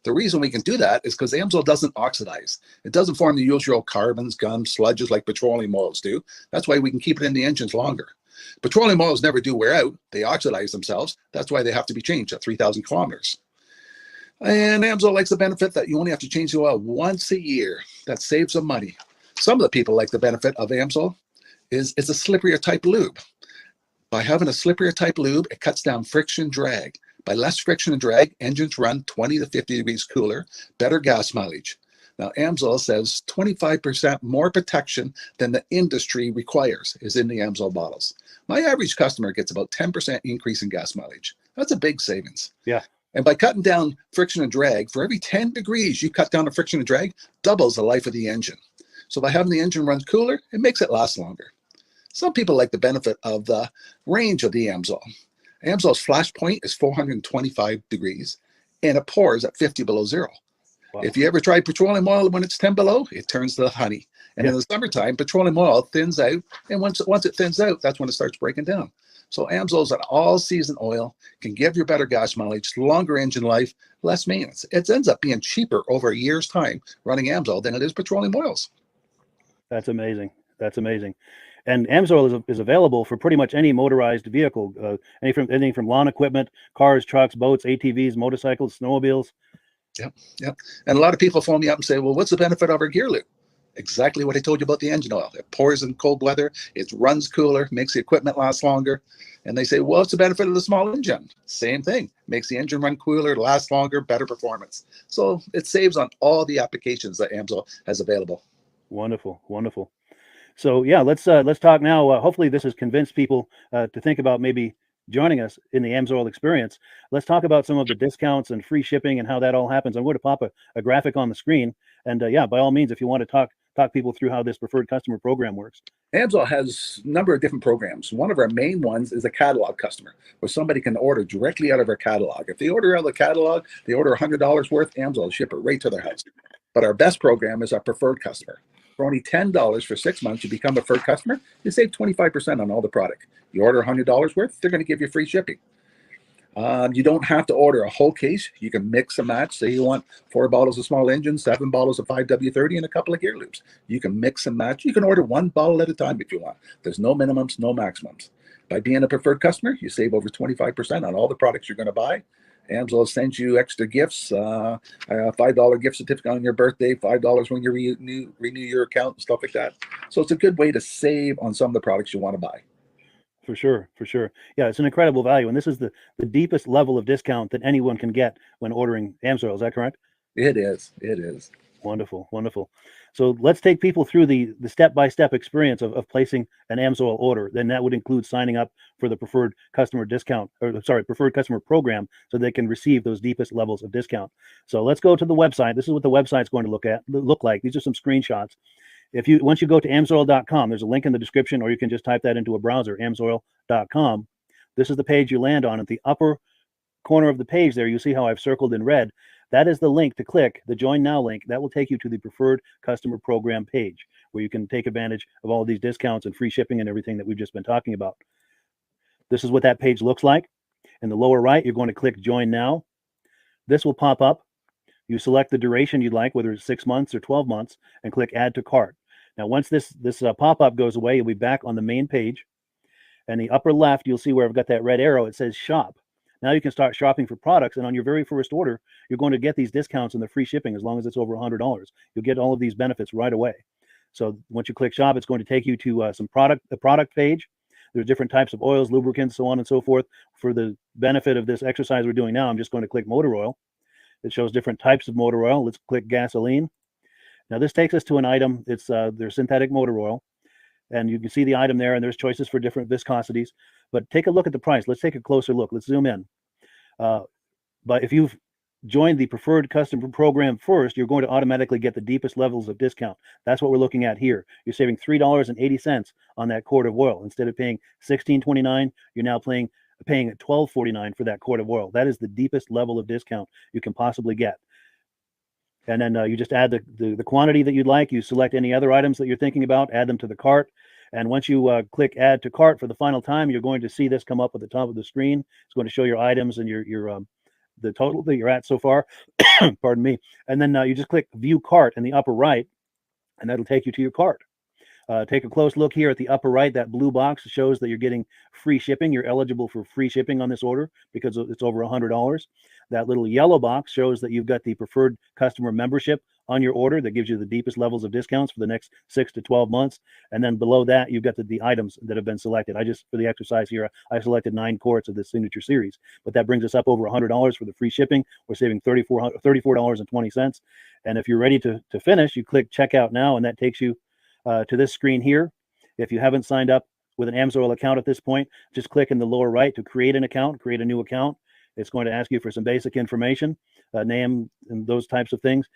The reason we can do that is because AMSOIL doesn't oxidize. It doesn't form the usual carbons, gums, sludges like petroleum oils do. That's why we can keep it in the engines longer. Petroleum oils never do wear out. They oxidize themselves. That's why they have to be changed at 3,000 kilometers. And AMSOIL likes the benefit that you only have to change the oil once a year. That saves some money. Some of the people like the benefit of AMSOIL is it's a slipperier type lube. By having a slipperier type lube, it cuts down friction drag. By less friction and drag, engines run 20 to 50 degrees cooler, better gas mileage. Now, AMSOIL says 25% more protection than the industry requires is in the AMSOIL bottles. My average customer gets about 10% increase in gas mileage. That's a big savings. Yeah. And by cutting down friction and drag, for every 10 degrees you cut down the friction and drag, doubles the life of the engine. So by having the engine run cooler, it makes it last longer. Some people like the benefit of the range of the AMSOIL. AMSOIL's flash point is 425 degrees, and it pours at 50 below zero. Wow. If you ever tried petroleum oil when it's 10 below, it turns to honey. And in the summertime, petroleum oil thins out, and once it thins out, that's when it starts breaking down. So AMSOIL is an all-season oil, can give you better gas mileage, longer engine life, less maintenance. It ends up being cheaper over a year's time running AMSOIL than it is petroleum oils. That's amazing. That's amazing. And AMSOIL is available for pretty much any motorized vehicle, anything from lawn equipment, cars, trucks, boats, ATVs, motorcycles, snowmobiles. Yep. And a lot of people phone me up and say, well, what's the benefit of our gear loop? Exactly what I told you about the engine oil. It pours in cold weather, it runs cooler, makes the equipment last longer. And they say, well, what's the benefit of the small engine? Same thing. Makes the engine run cooler, last longer, better performance. So it saves on all the applications that AMSOIL has available. Wonderful, wonderful. So yeah, let's talk now. Hopefully this has convinced people to think about maybe joining us in the AMSOIL experience. Let's talk about some of the discounts and free shipping and how that all happens. I'm going to pop a graphic on the screen. And yeah, by all means, if you want to talk people through how this preferred customer program works. AMSOIL has a number of different programs. One of our main ones is a catalog customer, where somebody can order directly out of our catalog. If they order out of the catalog, they order $100 worth, AMSOIL will ship it right to their house. But our best program is our preferred customer. For only $10 for 6 months, you become a preferred customer, you save 25% on all the product. You order $100 worth, they're going to give you free shipping. You don't have to order a whole case. You can mix and match. Say you want 4 bottles of small engine, 7 bottles of 5W30, and a couple of gear loops. You can mix and match. You can order 1 bottle at a time if you want. There's no minimums, no maximums. By being a preferred customer, you save over 25% on all the products you're going to buy. AMSOIL sends you extra gifts, a $5 gift certificate on your birthday, $5 when you renew your account, and stuff like that. So it's a good way to save on some of the products you want to buy. For sure, for sure. Yeah, it's an incredible value. And this is the deepest level of discount that anyone can get when ordering AMSOIL. Is that correct? It is. It is. Wonderful, wonderful. So let's take people through the step-by-step experience of placing an AMSOIL order. Then that would include signing up for the preferred customer discount, or sorry, preferred customer program, so they can receive those deepest levels of discount. So let's go to the website. This is what the website's going to look like. These are some screenshots. Once you go to amsoil.com, there's a link in the description, or you can just type that into a browser, amsoil.com. This is the page you land on. At the upper corner of the page there, you see how I've circled in red. That is the link to click, the Join Now link. That will take you to the preferred customer program page, where you can take advantage of all of these discounts and free shipping and everything that we've just been talking about. This is what that page looks like. In the lower right, you're going to click Join Now. This will pop up. You select the duration you'd like, whether it's 6 months or 12 months, and click Add to Cart. Now, once this pop-up goes away, you'll be back on the main page. And the upper left, you'll see where I've got that red arrow. It says Shop. Now you can start shopping for products, and on your very first order, you're going to get these discounts and the free shipping as long as it's over $100. You'll get all of these benefits right away. So once you click Shop, it's going to take you to the product page. There's different types of oils, lubricants, so on and so forth. For the benefit of this exercise we're doing now, I'm just going to click motor oil. It shows different types of motor oil. Let's click gasoline. Now this takes us to an item. It's their synthetic motor oil. And you can see the item there, and there's choices for different viscosities. But take a look at the price. Let's take a closer look. Let's zoom in. But if you've joined the preferred customer program first, you're going to automatically get the deepest levels of discount. That's what we're looking at here. You're saving $3.80 on that quart of oil. Instead of paying $16.29, you're now paying $12.49 for that quart of oil. That is the deepest level of discount you can possibly get. And then you just add the quantity that you'd like. You select any other items that you're thinking about, add them to the cart. And once you click Add to Cart for the final time, you're going to see this come up at the top of the screen. It's going to show your items and your the total that you're at so far. Pardon me. And then you just click View Cart in the upper right, and that'll take you to your cart. Take a close look here at the upper right. That blue box shows that you're getting free shipping. You're eligible for free shipping on this order because it's over $100. That little yellow box shows that you've got the preferred customer membership on your order that gives you the deepest levels of discounts for the next 6 to 12 months. And then below that, you've got the items that have been selected. For the exercise here, I selected 9 quarts of the signature series, but that brings us up over $100 for the free shipping. We're saving $34.20. And if you're ready to finish, you click Checkout Now, and that takes you to this screen here. If you haven't signed up with an AMSOIL account at this point, just click in the lower right to create an account, create a new account. It's going to ask you for some basic information, name and those types of things.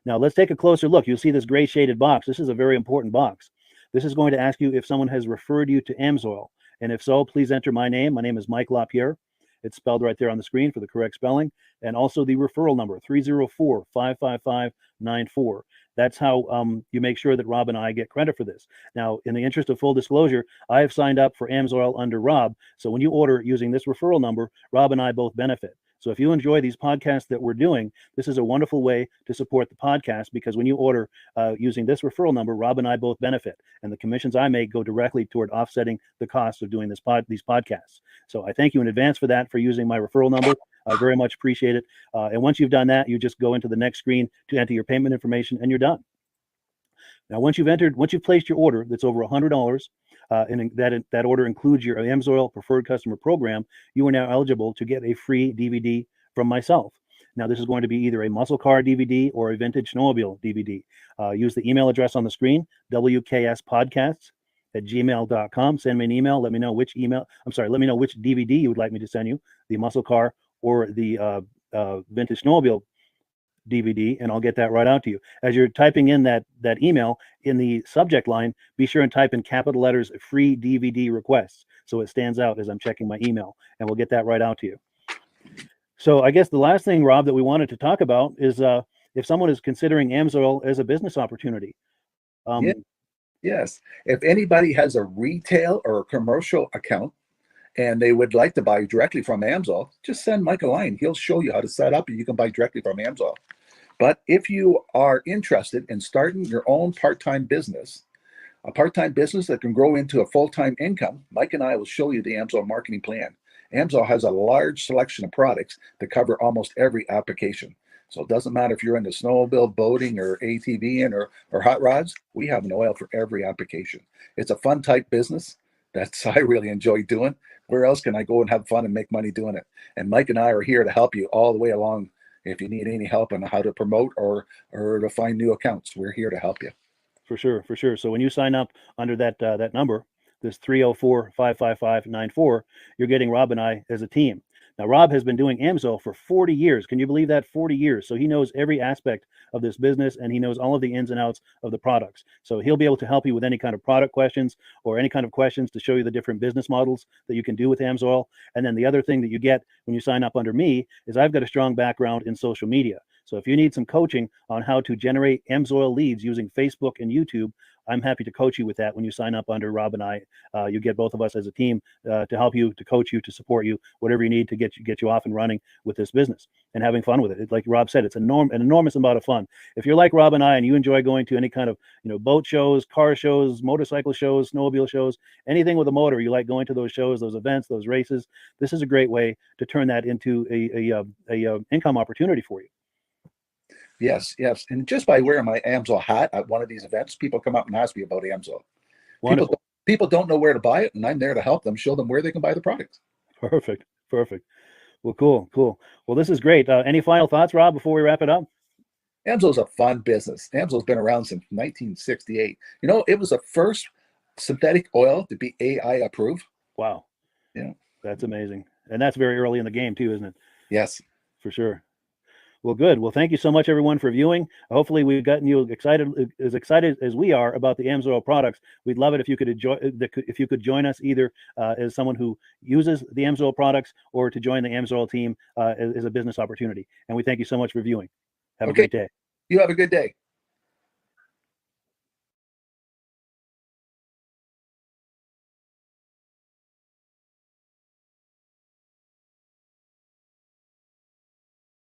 Now let's take a closer look. You'll see this gray shaded box. This is a very important box. This is going to ask you if someone has referred you to AMSOIL. And if so, please enter my name. My name is Mike Lapierre. It's spelled right there on the screen for the correct spelling. And also the referral number, 304-555-94. That's how you make sure that Rob and I get credit for this. Now, in the interest of full disclosure, I have signed up for AMSOIL under Rob. So when you order using this referral number, Rob and I both benefit. So if you enjoy these podcasts that we're doing, this is a wonderful way to support the podcast, because when you order using this referral number, Rob and I both benefit, and the commissions I make go directly toward offsetting the cost of doing these podcasts. So I thank you in advance for that, for using my referral number. I very much appreciate it. And once you've done that, you just go into the next screen to enter your payment information, and you're done. Now, once you've placed your order that's over $100, and that order includes your AMSOIL Preferred Customer Program, you are now eligible to get a free DVD from myself. Now, this is going to be either a muscle car DVD or a vintage snowmobile DVD. Use the email address on the screen, wkspodcasts@gmail.com. Send me an email. Let me know which DVD you would like me to send you, the muscle car or the vintage snowmobile DVD, and I'll get that right out to you. As you're typing in that email, in the subject line, be sure and type in capital letters "free DVD requests," so it stands out as I'm checking my email, and we'll get that right out to you. So I guess the last thing, Rob, that we wanted to talk about is if someone is considering AMSOIL as a business opportunity. Yes. If anybody has a retail or a commercial account and they would like to buy directly from AMSOIL, just send Mike a line. He'll show you how to set up, and you can buy directly from AMSOIL. But if you are interested in starting your own part-time business, a part-time business that can grow into a full-time income, Mike and I will show you the AMSOIL marketing plan. AMSOIL has a large selection of products that cover almost every application. So it doesn't matter if you're into snowmobile, boating, or ATVing, or hot rods, we have an oil for every application. It's a fun type business that's I really enjoy doing. Where else can I go and have fun and make money doing it? And Mike and I are here to help you all the way along. If you need any help on how to promote or to find new accounts, we're here to help you. For sure. So when you sign up under that number, this 304-555-94, you're getting Rob and I as a team. Now, Rob has been doing AMSOIL for 40 years. Can you believe that? 40 years. So he knows every aspect of this business, and he knows all of the ins and outs of the products. So he'll be able to help you with any kind of product questions or any kind of questions to show you the different business models that you can do with AMSOIL. And then the other thing that you get when you sign up under me is I've got a strong background in social media. So if you need some coaching on how to generate AMSOIL leads using Facebook and YouTube, I'm happy to coach you with that when you sign up under Rob and I. You get both of us as a team to help you, to coach you, to support you, whatever you need to get you off and running with this business and having fun with it. Like Rob said, it's an enormous amount of fun. If you're like Rob and I and you enjoy going to any kind of boat shows, car shows, motorcycle shows, snowmobile shows, anything with a motor, you like going to those shows, those events, those races, this is a great way to turn that into a income opportunity for you. Yes. And just by wearing my AMSOIL hat at one of these events, people come up and ask me about AMSOIL. Wonderful. People don't know where to buy it, and I'm there to help them, show them where they can buy the products. Perfect. Well, cool. Well, this is great. Any final thoughts, Rob, before we wrap it up? AMSOIL's a fun business. AMSOIL's been around since 1968. It was the first synthetic oil to be AI approved. Wow. Yeah. That's amazing. And that's very early in the game too, isn't it? Yes. For sure. Well, good. Well, thank you so much, everyone, for viewing. Hopefully, we've gotten you excited as we are about the AMSOIL products. We'd love it if you could join us either as someone who uses the AMSOIL products or to join the AMSOIL team as a business opportunity. And we thank you so much for viewing. Have a great day. You have a good day.